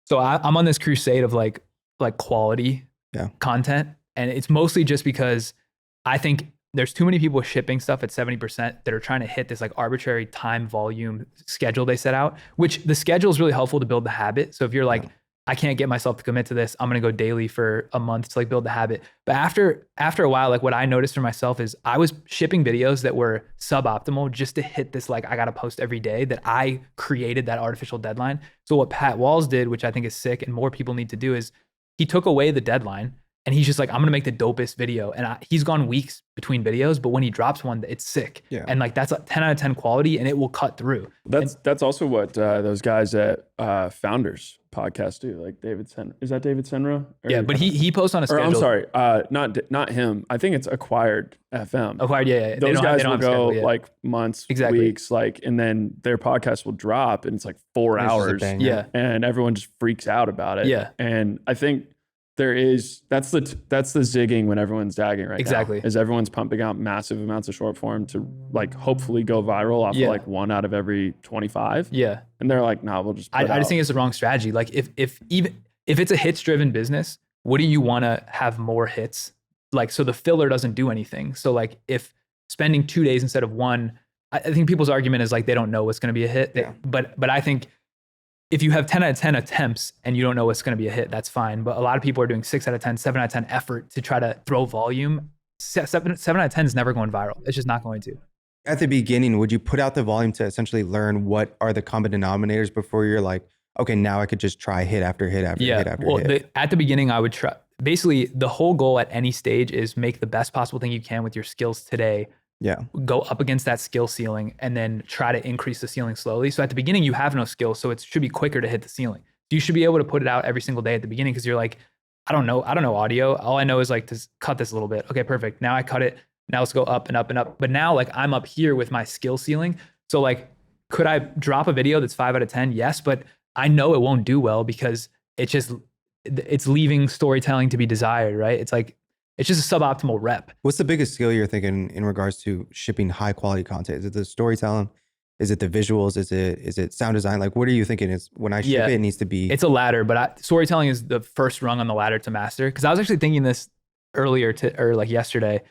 so I'm on this crusade of like quality content. And it's mostly just because I think there's too many people shipping stuff at 70% that are trying to hit this like arbitrary time volume schedule they set out, which the schedule is really helpful to build the habit. So if you're like, I can't get myself to commit to this, I'm going to go daily for a month to like build the habit. But after a while, like what I noticed for myself is I was shipping videos that were suboptimal just to hit this, like I got to post every day, that I created that artificial deadline. So what Pat Walls did, which I think is sick and more people need to do, is he took away the deadline. And he's just like, I'm going to make the dopest video. And he's gone weeks between videos, but when he drops one, it's sick. Yeah. And like, that's a 10 out of 10 quality and it will cut through. That's also what those guys at Founders podcast do. Like David Senra. Is that David Senra? Yeah, but he posts on a Or schedule. I'm sorry, not him. I think it's Acquired FM. Acquired, yeah. They Those don't guys have will a go schedule yet. like months, Exactly. weeks, like, and then their podcast will drop, and it's like 4 It's just a hours, banger. Yeah. and everyone just freaks out about it. Yeah. And I think that's the zigging when everyone's zagging right Exactly. now. Is everyone's pumping out massive amounts of short form to like hopefully go viral off Yeah. of like 1 out of every 25. Yeah. And they're like, nah, we'll just. I just think it's the wrong strategy. Like if it's a hits driven business, what do you want to have more hits? Like, so the filler doesn't do anything. So like if spending 2 days instead of 1, I think people's argument is like, they don't know what's going to be a hit. Yeah. But I think if you have 10 out of 10 attempts and you don't know what's going to be a hit, that's fine. But a lot of people are doing 6 out of 10, 7 out of 10 effort to try to throw volume. 7 out of 10 is never going viral. It's just not going to. At the beginning, would you put out the volume to essentially learn what are the common denominators before you're like, okay, now I could just try hit after hit after hit after hit? At the beginning, I would try. Basically, the whole goal at any stage is make the best possible thing you can with your skills today. Yeah. Go up against that skill ceiling and then try to increase the ceiling slowly. So at the beginning, you have no skill, so it should be quicker to hit the ceiling. You should be able to put it out every single day at the beginning because you're like, I don't know audio. All I know is like to cut this a little bit. Okay, perfect. Now I cut it. Now let's go up and up and up. But now like I'm up here with my skill ceiling. So like, could I drop a video that's 5 out of 10? Yes, but I know it won't do well because it's leaving storytelling to be desired, right? It's like, it's just a suboptimal rep. What's the biggest skill you're thinking in regards to shipping high quality content? Is it the storytelling? Is it the visuals? Is it sound design? Like, what are you thinking is when I ship it needs to be? It's a ladder, but storytelling is the first rung on the ladder to master. Because I was actually thinking this yesterday.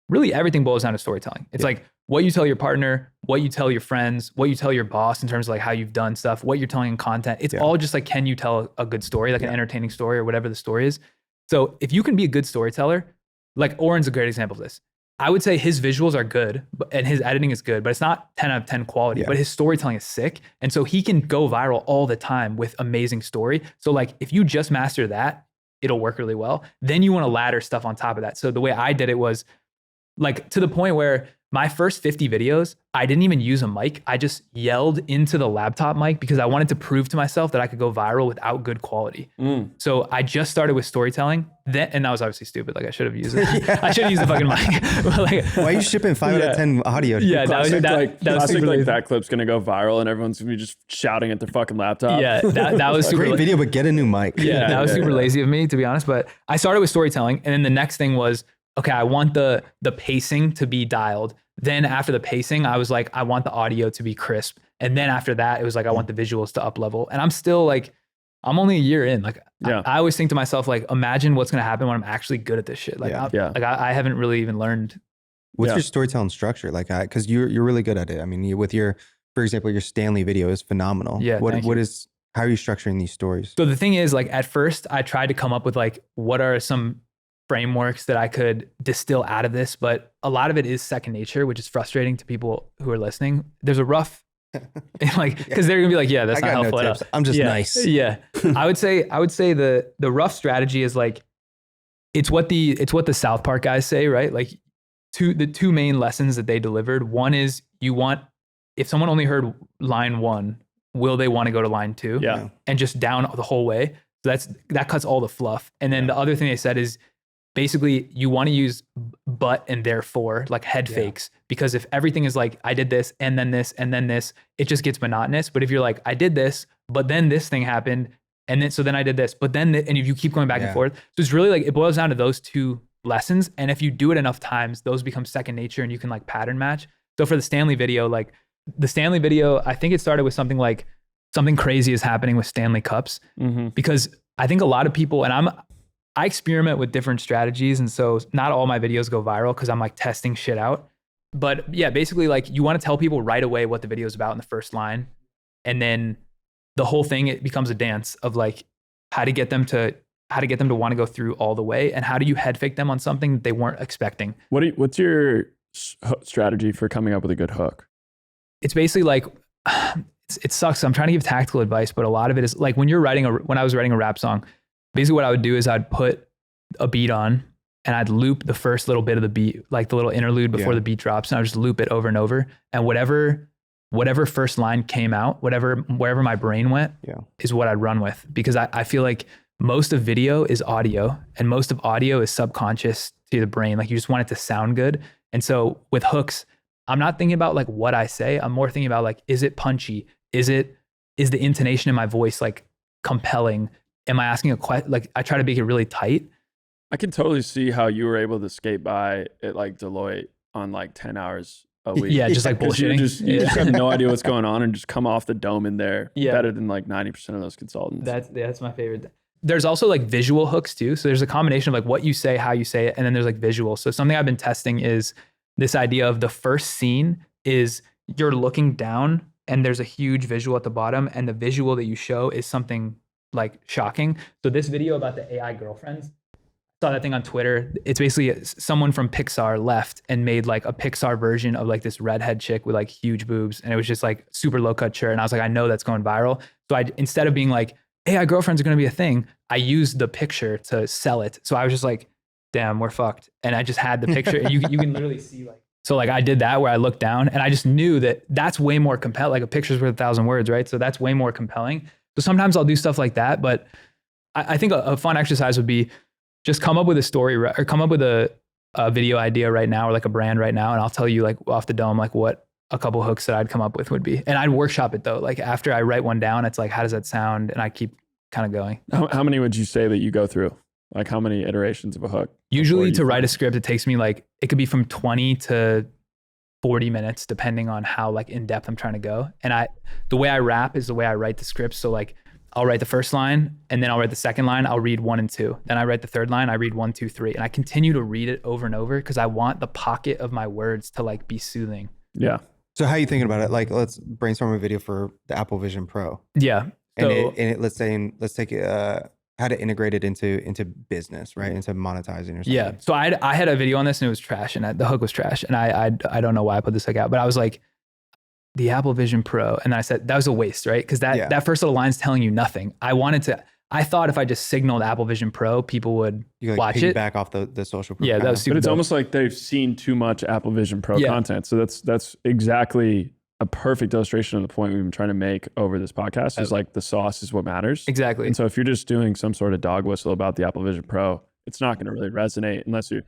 Really, everything boils down to storytelling. It's like what you tell your partner, what you tell your friends, what you tell your boss in terms of like how you've done stuff, what you're telling in content. It's all just like, can you tell a good story, like an entertaining story or whatever the story is. So if you can be a good storyteller, like Oren's a great example of this. I would say his visuals are good and his editing is good, but it's not 10 out of 10 quality, but his storytelling is sick. And so he can go viral all the time with amazing story. So like, if you just master that, it'll work really well. Then you want to ladder stuff on top of that. So the way I did it was like to the point where my first 50 videos, I didn't even use a mic. I just yelled into the laptop mic because I wanted to prove to myself that I could go viral without good quality. So I just started with storytelling. Then, and that was obviously stupid. Like I should have used it. I should have used the fucking mic. But like, Why are you shipping 5 out of 10 audio? Yeah, Classic, that was classic, super like lazy. that clip's gonna go viral and everyone's gonna be just shouting at their fucking laptop. Yeah, that was super. Great video, but get a new mic. Yeah, that was super lazy of me, to be honest. But I started with storytelling, and then the next thing was, okay, I want the pacing to be dialed. Then after the pacing, I was like, I want the audio to be crisp. And then after that, it was like, I want the visuals to up level. And I'm still like, I'm only a year in. Like, Yeah. I always think to myself, like, imagine what's gonna happen when I'm actually good at this shit. Like, Yeah. I haven't really even learned. What's Yeah. your storytelling structure? Like, because you're really good at it. I mean, with your, for example, your Stanley video is phenomenal. Yeah, thank you. How are you structuring these stories? So the thing is, like, at first, I tried to come up with like, what are some frameworks that I could distill out of this, but a lot of it is second nature, which is frustrating to people who are listening. There's a rough, like, because they're gonna be like, yeah, that's I not got helpful. no tips. I'm just yeah, nice. Yeah, I would say the rough strategy is like, it's what the South Park guys say, right? Like, the two main lessons that they delivered. One is if someone only heard line 1, will they want to go to line 2? Yeah. And just down the whole way. So that cuts all the fluff. And then the other thing they said is basically you want to use but and therefore, like head fakes, because if everything is like, I did this and then this and then this, it just gets monotonous. But if you're like, I did this, but then this thing happened, and then I did this, but then and if you keep going back and forth, so it's really like, it boils down to those two lessons. And if you do it enough times, those become second nature and you can like pattern match. So for the Stanley video, like the Stanley video, I think it started with something like, something crazy is happening with Stanley Cups, because I think a lot of people, and I experiment with different strategies. And so not all my videos go viral because I'm like testing shit out. But yeah, basically like you want to tell people right away what the video is about in the first line. And then the whole thing, it becomes a dance of like how to get them to want to go through all the way. And how do you head fake them on something that they weren't expecting? What's your strategy for coming up with a good hook? It's basically like, it sucks. I'm trying to give tactical advice, but a lot of it is like when I was writing a rap song, basically what I would do is I'd put a beat on and I'd loop the first little bit of the beat, like the little interlude before the beat drops. And I would just loop it over and over. And whatever first line came out, wherever my brain went is what I'd run with. Because I feel like most of video is audio and most of audio is subconscious to the brain. Like you just want it to sound good. And so with hooks, I'm not thinking about like what I say. I'm more thinking about like, is it punchy? Is the intonation in my voice like compelling? Am I asking a question? Like I try to make it really tight. I can totally see how you were able to skate by at like Deloitte on like 10 hours a week. Yeah, just like 'Cause you bullshitting. just have no idea what's going on and just come off the dome in there better than like 90% of those consultants. That's my favorite. There's also like visual hooks too. So there's a combination of like what you say, how you say it, and then there's like visual. So something I've been testing is this idea of the first scene is you're looking down and there's a huge visual at the bottom, and the visual that you show is something like shocking. So this video about the AI girlfriends, I saw that thing on Twitter. It's basically someone from Pixar left and made like a Pixar version of like this redhead chick with like huge boobs, and it was just like super low cut shirt. And I was like, I know that's going viral. So instead of being like, AI girlfriends are going to be a thing, I used the picture to sell it. So I was just like, damn, we're fucked. And I just had the picture, and you can literally see like, so like I did that where I looked down and I just knew that that's way more compelling. Like a picture's worth 1,000 words, right? So that's way more compelling. So sometimes I'll do stuff like that, but I think a fun exercise would be just come up with a story or come up with a video idea right now or like a brand right now. And I'll tell you like off the dome, like what a couple hooks that I'd come up with would be. And I'd workshop it though. Like after I write one down, it's like, how does that sound? And I keep kind of going. How many would you say that you go through? Like how many iterations of a hook? Usually to write a script, it takes me like, it could be from 20 to 40 minutes, depending on how like in depth I'm trying to go. And the way I rap is the way I write the script. So like I'll write the first line and then I'll write the second line. I'll read 1 and 2. Then I write the third line. I read 1, 2, 3. And I continue to read it over and over because I want the pocket of my words to like be soothing. Yeah. So how are you thinking about it? Like, let's brainstorm a video for the Apple Vision Pro. Yeah. And let's take how to integrate it into business, right? Into monetizing or something. Yeah. So I had a video on this and it was trash, and the hook was trash. And I don't know why I put this hook out, but I was like, the Apple Vision Pro. And then I said, that was a waste, right? Because that first little line's telling you nothing. I wanted I thought if I just signaled Apple Vision Pro, people would You watch like it. piggyback off the social proof. Yeah, that kinda. was super But it's dope. almost like they've seen too much Apple Vision Pro Yeah. content. So that's exactly a perfect illustration of the point we've been trying to make over this podcast is like the sauce is what matters. Exactly. And so if you're just doing some sort of dog whistle about the Apple Vision Pro, it's not going to really resonate unless you,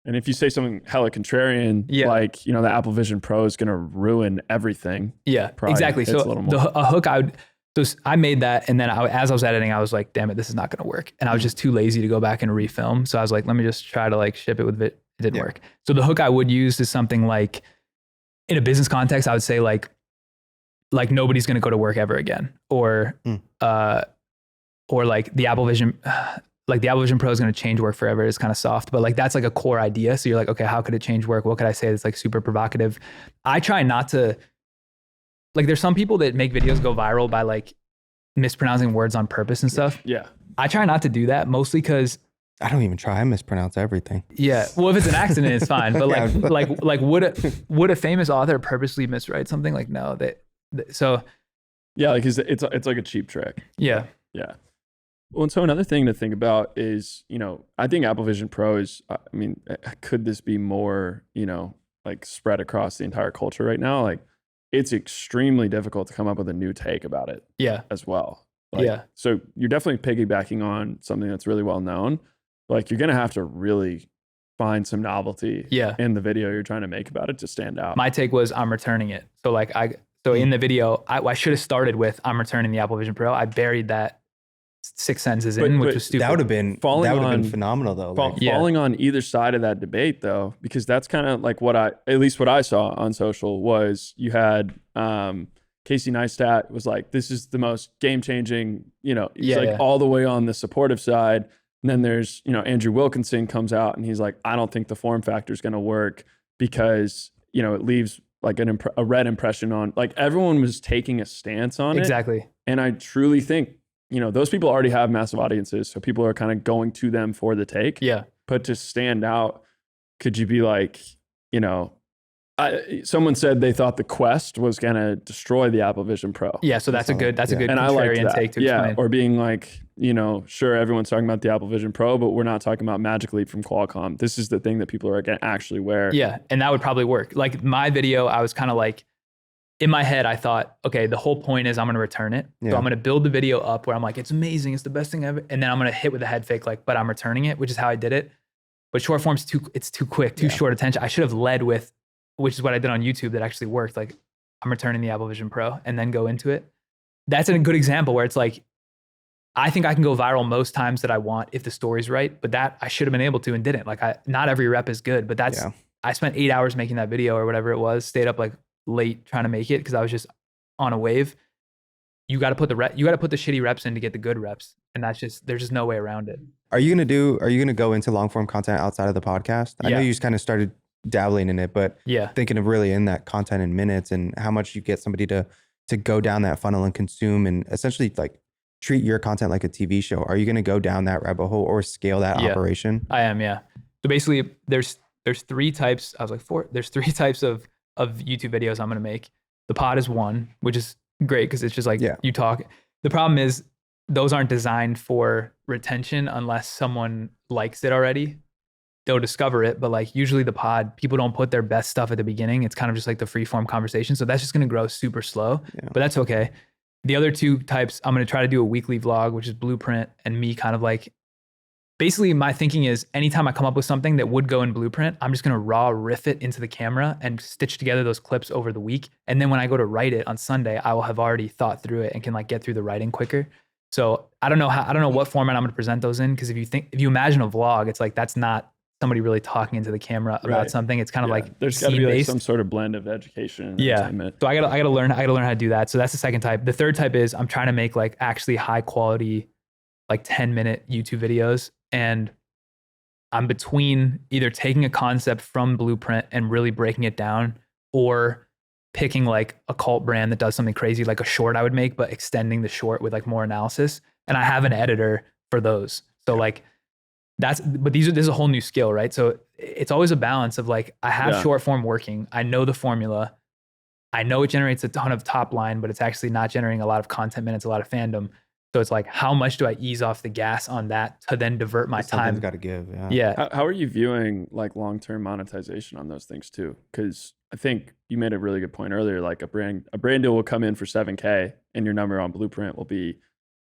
and if you say something hella contrarian, Yeah. like, you know, the Apple Vision Pro is going to ruin everything. Yeah, Probably exactly. hits So a little more. a hook, I made that, and then as I was editing, I was like, damn it, this is not going to work. And I was just too lazy to go back and refilm. So I was like, let me just try to like ship it with it. It didn't Yeah. work. So the hook I would use is something like, in a business context, I would say like nobody's going to go to work ever again, or like the Apple Vision, like the Apple Vision Pro is going to change work forever is kind of soft, but like that's like a core idea. So you're like, okay, how could it change work? What could I say that's like super provocative? I try not to, like, there's some people that make videos go viral by like mispronouncing words on purpose and stuff. Yeah. I try not to do that, mostly because I don't even try. I mispronounce everything. yeah, well, if it's an accident, it's fine. But like, Yeah. like would a famous author purposely miswrite something? Like, no, so Yeah. Like it's like a cheap trick. yeah, Yeah. Well, and so another thing to think about is, you know, I think Apple Vision Pro is, I mean, could this be more, you know, like spread across the entire culture right now? Like, it's extremely difficult to come up with a new take about it yeah, as well. Like, yeah. So you're definitely piggybacking on something that's really well known. Like, you're going to have to really find some novelty Yeah. in the video you're trying to make about it to stand out. My take was I'm returning it. So like in the video, I should have started with I'm returning the Apple Vision Pro. I buried that 6 sentences in, which but was stupid. That would have been Falling phenomenal though. Fall- Like, Yeah. Falling on either side of that debate though, because that's kind of like at least what I saw on social was you had Casey Neistat was like, this is the most game-changing, you know, he's Yeah, like yeah. all the way on the supportive side. And then there's, you know, Andrew Wilkinson comes out and he's like, I don't think the form factor is going to work because, you know, it leaves like a red impression on, like, everyone was taking a stance on it. exactly. And I truly think, you know, those people already have massive audiences. So people are kind of going to them for the take. Yeah. But to stand out, could you be like, you know, someone said they thought the Quest was going to destroy the Apple Vision Pro. Yeah. So that's a good Yeah. good And I like contrarian that. take to yeah. explain. Or being like, you know, sure, everyone's talking about the Apple Vision Pro, but we're not talking about Magic Leap from Qualcomm. This is the thing that people are going to actually wear. Yeah. And that would probably work. Like my video, I was kind of like, in my head, I thought, okay, the whole point is I'm going to return it. Yeah. So I'm going to build the video up where I'm like, it's amazing. It's the best thing ever. And then I'm going to hit with a head fake, like, but I'm returning it, which is how I did it. But short form's it's too quick, too Yeah. short attention. I should have led with, which is what I did on YouTube that actually worked. Like, I'm returning the Apple Vision Pro and then go into it. That's a good example where it's like, I think I can go viral most times that I want if the story's right, but that I should have been able to and didn't. Like, not every rep is good, but that's, Yeah. I spent 8 hours making that video or whatever it was, stayed up like late trying to make it because I was just on a wave. You got to put the shitty reps in to get the good reps. And that's just, there's just no way around it. Are you gonna go into long form content outside of the podcast? I know Yeah. you just kind of started dabbling in it, but Yeah. thinking of really in that content in minutes and how much you get somebody to go down that funnel and consume and essentially like treat your content like a TV show. Are you gonna go down that rabbit hole or scale that Yeah. operation? I am, yeah. So basically there's 3 types. I was like 4. There's 3 types of YouTube videos I'm going to make. The pod is one, which is great because it's just like Yeah. you talk. The problem is those aren't designed for retention unless someone likes it already. They'll discover it, but like usually the pod, people don't put their best stuff at the beginning. It's kind of just like the free form conversation. So that's just going to grow super slow, Yeah. but that's okay. The other 2 types, I'm going to try to do a weekly vlog, which is Blueprint and me kind of like, basically my thinking is anytime I come up with something that would go in Blueprint, I'm just going to raw riff it into the camera and stitch together those clips over the week. And then when I go to write it on Sunday, I will have already thought through it and can like get through the writing quicker. So I don't know what format I'm going to present those in. Cause if you imagine a vlog, it's like, that's not somebody really talking into the camera about Right. something. It's kind of Yeah. like There's got to be like scene-based. some sort of blend of education and Yeah. entertainment. So I gotta learn how to do that. So that's the second type. The third type is I'm trying to make like actually high quality, like 10-minute YouTube videos. And I'm between either taking a concept from Blueprint and really breaking it down, or picking like a cult brand that does something crazy, like a short I would make, but extending the short with like more analysis. And I have an editor for those. So like this is a whole new skill, right? So it's always a balance of like, I have Yeah. short form working. I know the formula. I know it generates a ton of top line, but it's actually not generating a lot of content minutes, a lot of fandom. So it's like, how much do I ease off the gas on that to then divert my Something's time? got to give. Yeah. Yeah. How are you viewing like long-term monetization on those things too? Because I think you made a really good point earlier. Like a brand deal will come in for $7K, and your number on Blueprint will be,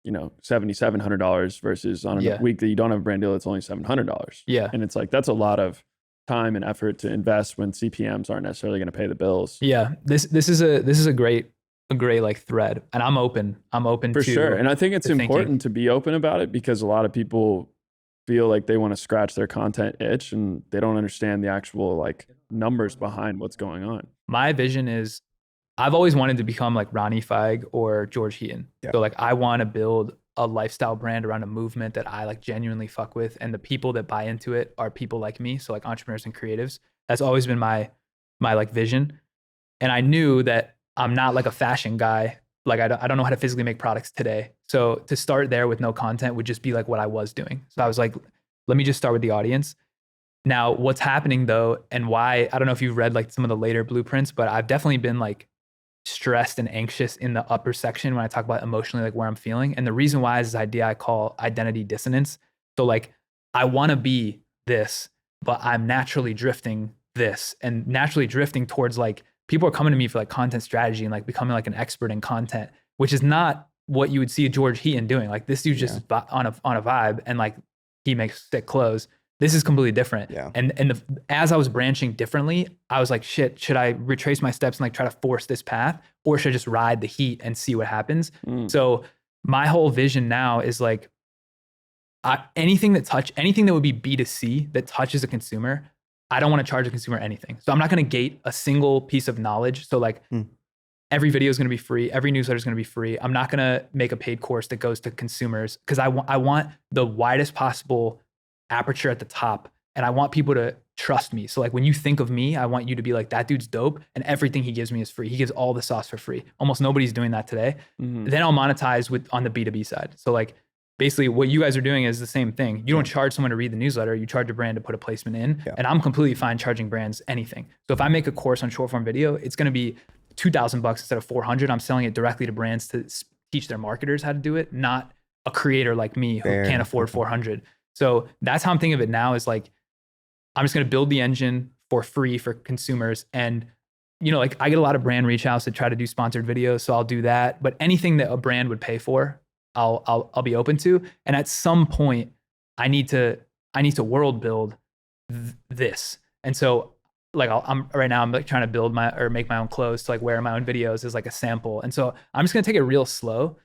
$7,700 versus on a Yeah. week that you don't have a brand deal, it's only $700. Yeah. And it's like that's a lot of time and effort to invest when CPMs aren't necessarily going to pay the bills. Yeah. This is a great like thread, and I'm open For to sure. And I think it's to thinking. important to be open about it because a lot of people feel like they want to scratch their content itch and they don't understand the actual like numbers behind what's going on. My vision is, I've always wanted to become like Ronnie Feig or George Heaton. Yeah. So like I want to build a lifestyle brand around a movement that I like genuinely fuck with, and the people that buy into it are people like me, so like entrepreneurs and creatives. That's always been my like vision. And I knew that I'm not like a fashion guy. Like I don't know how to physically make products today. So to start there with no content would just be like what I was doing. So I was like, let me just start with the audience. Now, what's happening though, and why, I don't know if you've read like some of the later blueprints, but I've definitely been like stressed and anxious in the upper section when I talk about emotionally, like where I'm feeling. And the reason why is this idea I call identity dissonance. So like, I want to be this, but I'm naturally drifting this, and naturally drifting towards like, people are coming to me for like content strategy and like becoming like an expert in content, which is not what you would see George Heaton doing. Like this dude just on a vibe, and like he makes sick clothes. This is completely different. Yeah. And as I was branching differently, I was like, shit, should I retrace my steps and like try to force this path, or should I just ride the heat and see what happens? So my whole vision now is like, anything that would be B2C that touches a consumer, I don't want to charge a consumer anything. So I'm not going to gate a single piece of knowledge. So like every video is going to be free. Every newsletter is going to be free. I'm not going to make a paid course that goes to consumers, because I want the widest possible aperture at the top. And I want people to trust me. So like when you think of me, I want you to be like, that dude's dope, and everything he gives me is free. He gives all the sauce for free. Almost nobody's doing that today. Then I'll monetize on the B2B side. So like basically what you guys are doing is the same thing. You don't charge someone to read the newsletter, you charge a brand to put a placement in. Yeah. And I'm completely fine charging brands anything. So if I make a course on short form video, it's going to be $2,000 instead of 400. I'm selling it directly to brands to teach their marketers how to do it, not a creator like me who can't afford 400. So that's how I'm thinking of it now, is like, I'm just going to build the engine for free for consumers. And, like I get a lot of brand reach outs that try to do sponsored videos. So I'll do that. But anything that a brand would pay for, I'll be open to. And at some point I need to world build this. And so like I'm like trying to make my own clothes to like wear my own videos as like a sample. And so I'm just going to take it real slow.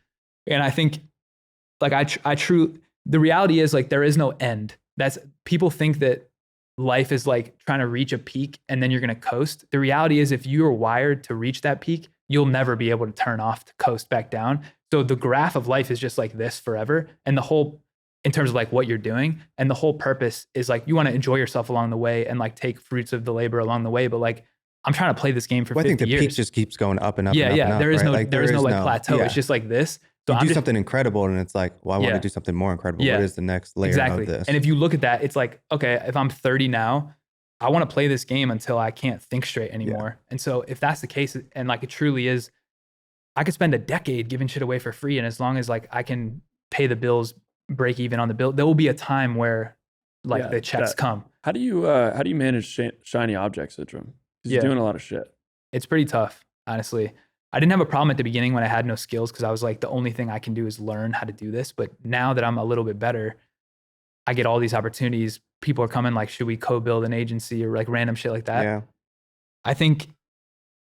And I think like the reality is like, there is no end. People think that life is like trying to reach a peak and then you're going to coast. The reality is, if you are wired to reach that peak, you'll never be able to turn off to coast back down. So the graph of life is just like this forever. And the whole, in terms of like what you're doing, and the whole purpose is like, you want to enjoy yourself along the way and like take fruits of the labor along the way. But like, I'm trying to play this game for 50 years. I think the peak just keeps going up and up. Yeah. And up Yeah. and up, There is right? no, like, there is no like plateau. Yeah. It's just like this. So you do something incredible and it's like, well, I want to do something more incredible. Yeah. What is the next layer of this? And if you look at that, it's like, okay, if I'm 30 now, I want to play this game until I can't think straight anymore. And so if that's the case, and like it truly is, I could spend a decade giving shit away for free. And as long as like I can pay the bills, break even on the bill, there will be a time where like the checks come. How do you manage shiny object syndrome? Because you're doing a lot of shit. It's pretty tough, honestly. I didn't have a problem at the beginning when I had no skills, because I was like, the only thing I can do is learn how to do this. But now that I'm a little bit better, I get all these opportunities. People are coming like, should we co-build an agency or like random shit like that? Yeah. I think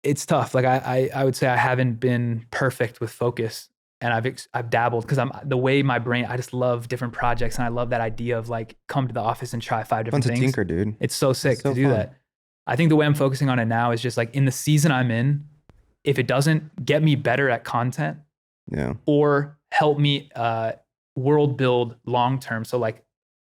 it's tough. Like I would say I haven't been perfect with focus, and I've dabbled, because I'm the way my brain, I just love different projects, and I love that idea of like, come to the office and try 5 different Fun things. to tinker, dude. It's so sick so to do fun. that. I think the way I'm focusing on it now is just like, in the season I'm in, if it doesn't get me better at content or help me world build long term. So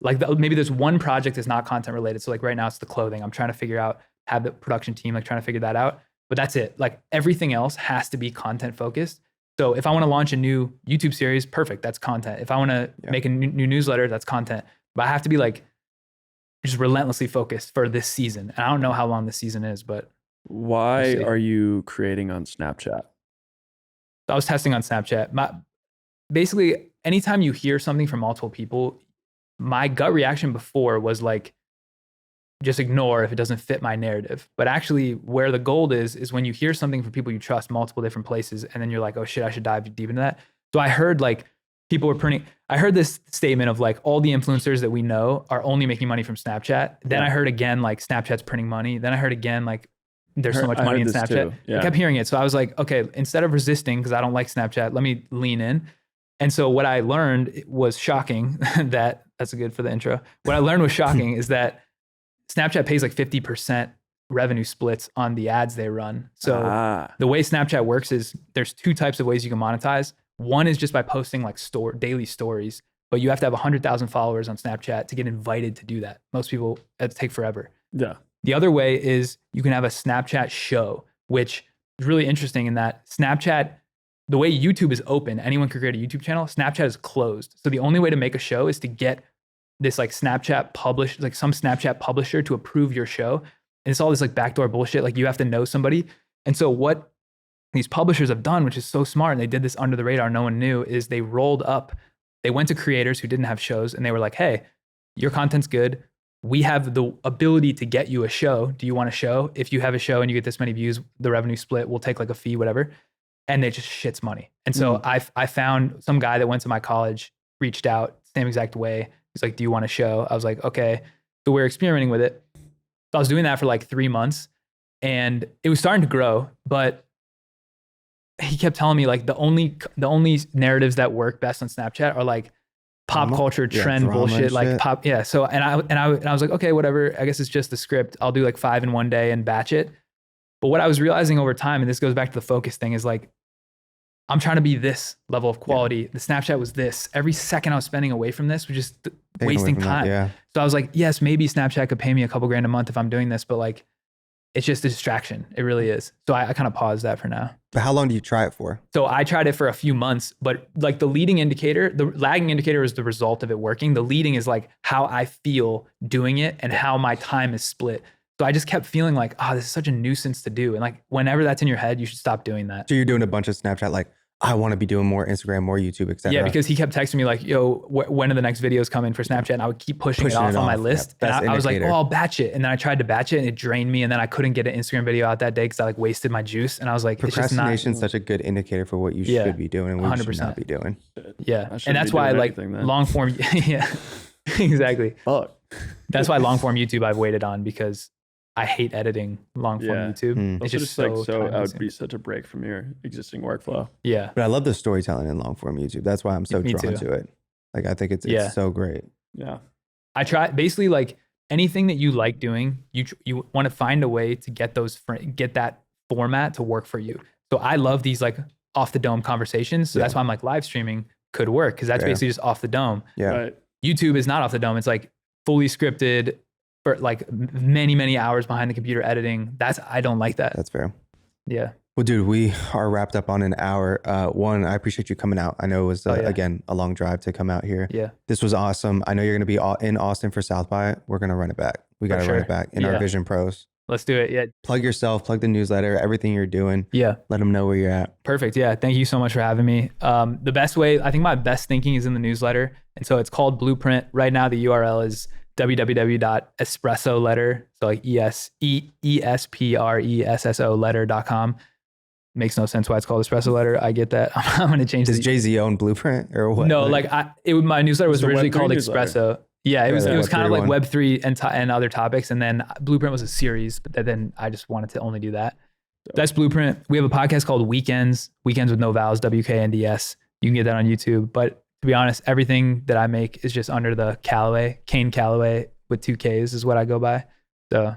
maybe there's one project that's not content related. So like right now it's the clothing. I'm trying to figure out, have the production team like trying to figure that out. But that's it. Like everything else has to be content focused. So if I want to launch a new YouTube series, perfect, that's content. If I want to make a new newsletter, that's content. But I have to be like just relentlessly focused for this season. And I don't know how long this season is, but why are you creating on Snapchat? I was testing on Snapchat. basically anytime you hear something from multiple people, my gut reaction before was like, just ignore if it doesn't fit my narrative. But actually where the gold is when you hear something from people you trust multiple different places, and then you're like, oh shit, I should dive deep into that. So I heard like people were printing, I heard this statement of like all the influencers that we know are only making money from Snapchat. Then I heard again, like Snapchat's printing money. Then I heard again, like there's so much money in Snapchat. I kept hearing it. So I was like, okay, instead of resisting, because I don't like Snapchat, let me lean in. And so what I learned was shocking that's good for the intro. What I learned was shocking is that Snapchat pays like 50% revenue splits on the ads they run. So the way Snapchat works is there's two types of ways you can monetize. One is just by posting like daily stories, but you have to have 100,000 followers on Snapchat to get invited to do that. Most people, that take forever. Yeah. The other way is you can have a Snapchat show, which is really interesting in that Snapchat, the way YouTube is open, anyone can create a YouTube channel. Snapchat is closed. So the only way to make a show is to get this like some Snapchat publisher to approve your show. And it's all this like backdoor bullshit. Like you have to know somebody. And so what these publishers have done, which is so smart, and they did this under the radar, no one knew, is they went to creators who didn't have shows and they were like, hey, your content's good. We have the ability to get you a show. Do you want a show? If you have a show and you get this many views, the revenue split, we'll take like a fee, whatever. And it just shits money. And so I found some guy that went to my college, reached out, same exact way. He's like, do you want a show? I was like, okay. So we're experimenting with it. So I was doing that for like 3 months and it was starting to grow, but he kept telling me like the only narratives that work best on Snapchat are like pop culture trend bullshit, like shit. Pop. Yeah. So, and I was like, okay, whatever. I guess it's just the script. I'll do like 5 in one day and batch it. But what I was realizing over time, and this goes back to the focus thing, is like, I'm trying to be this level of quality. Yeah. The Snapchat was this. Every second I was spending away from this was just wasting time. So I was like, yes, maybe Snapchat could pay me a couple grand a month if I'm doing this, but like, it's just a distraction. It really is. So I kind of paused that for now. But how long do you try it for? So I tried it for a few months, but like the lagging indicator is the result of it working. The leading is like how I feel doing it and how my time is split. So I just kept feeling like, this is such a nuisance to do. And like, whenever that's in your head, you should stop doing that. So you're doing a bunch of Snapchat, like, I want to be doing more Instagram, more YouTube, etc. Yeah, because he kept texting me like, yo, when are the next videos coming for Snapchat? And I would keep pushing it off on my list. And I was like, I'll batch it. And then I tried to batch it and it drained me. And then I couldn't get an Instagram video out that day because I like wasted my juice. And I was like, procrastination is such a good indicator for what you should be doing and what 100%. You should not be doing. Yeah. And that's why I like long form. Yeah, exactly. That's why long form YouTube I've waited on, because I hate editing long form YouTube. It's just so that would be such a break from your existing workflow. Yeah. But I love the storytelling in long form YouTube. That's why I'm so drawn to it. Like, I think it's so great. Yeah. I try basically like anything that you like doing, you want to find a way to get that format to work for you. So I love these like off the dome conversations. So that's why I'm like live streaming could work, because that's basically just off the dome. Yeah. Right. YouTube is not off the dome. It's like fully scripted, for like many, many hours behind the computer editing. I don't like that. That's fair. Yeah. Well, dude, we are wrapped up on an hour. One, I appreciate you coming out. I know it was, again, a long drive to come out here. Yeah. This was awesome. I know you're going to be in Austin for South by. We're going to run it back. We got to run it back in our Vision Pros. Let's do it. Yeah. Plug yourself, plug the newsletter, everything you're doing. Yeah. Let them know where you're at. Perfect. Yeah. Thank you so much for having me. The best way, I think my best thinking is in the newsletter. And so it's called Blueprint. Right now, the URL is www.espressoletter. So like ESPRESSO letter.com. Makes no sense why it's called Espresso Letter. I get that. I'm going to change Does Jay-Z own Blueprint or what? No, like my newsletter was originally called Espresso. Yeah, it was kind of like Web3 and other topics. And then Blueprint was a series, but then I just wanted to only do that. That's Blueprint. We have a podcast called Weekends with no vowels, WKNDS. You can get that on YouTube. But to be honest, everything that I make is just under the Kane Calloway with 2 Ks is what I go by. So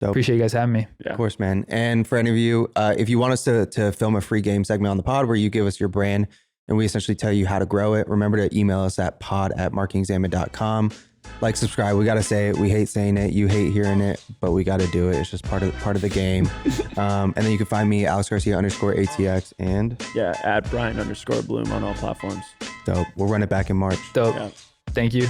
dope. Appreciate you guys having me. Yeah. Of course, man. And for any of you, if you want us to film a free game segment on the pod where you give us your brand and we essentially tell you how to grow it, remember to email us at pod@marketingexaminer.com. Like, subscribe. We got to say it. We hate saying it. You hate hearing it, but we got to do it. It's just part of the game. And then you can find me, Alex Garcia _ATX, and @Brian_Bloom on all platforms. Dope. We'll run it back in March. Dope. Yeah. Thank you.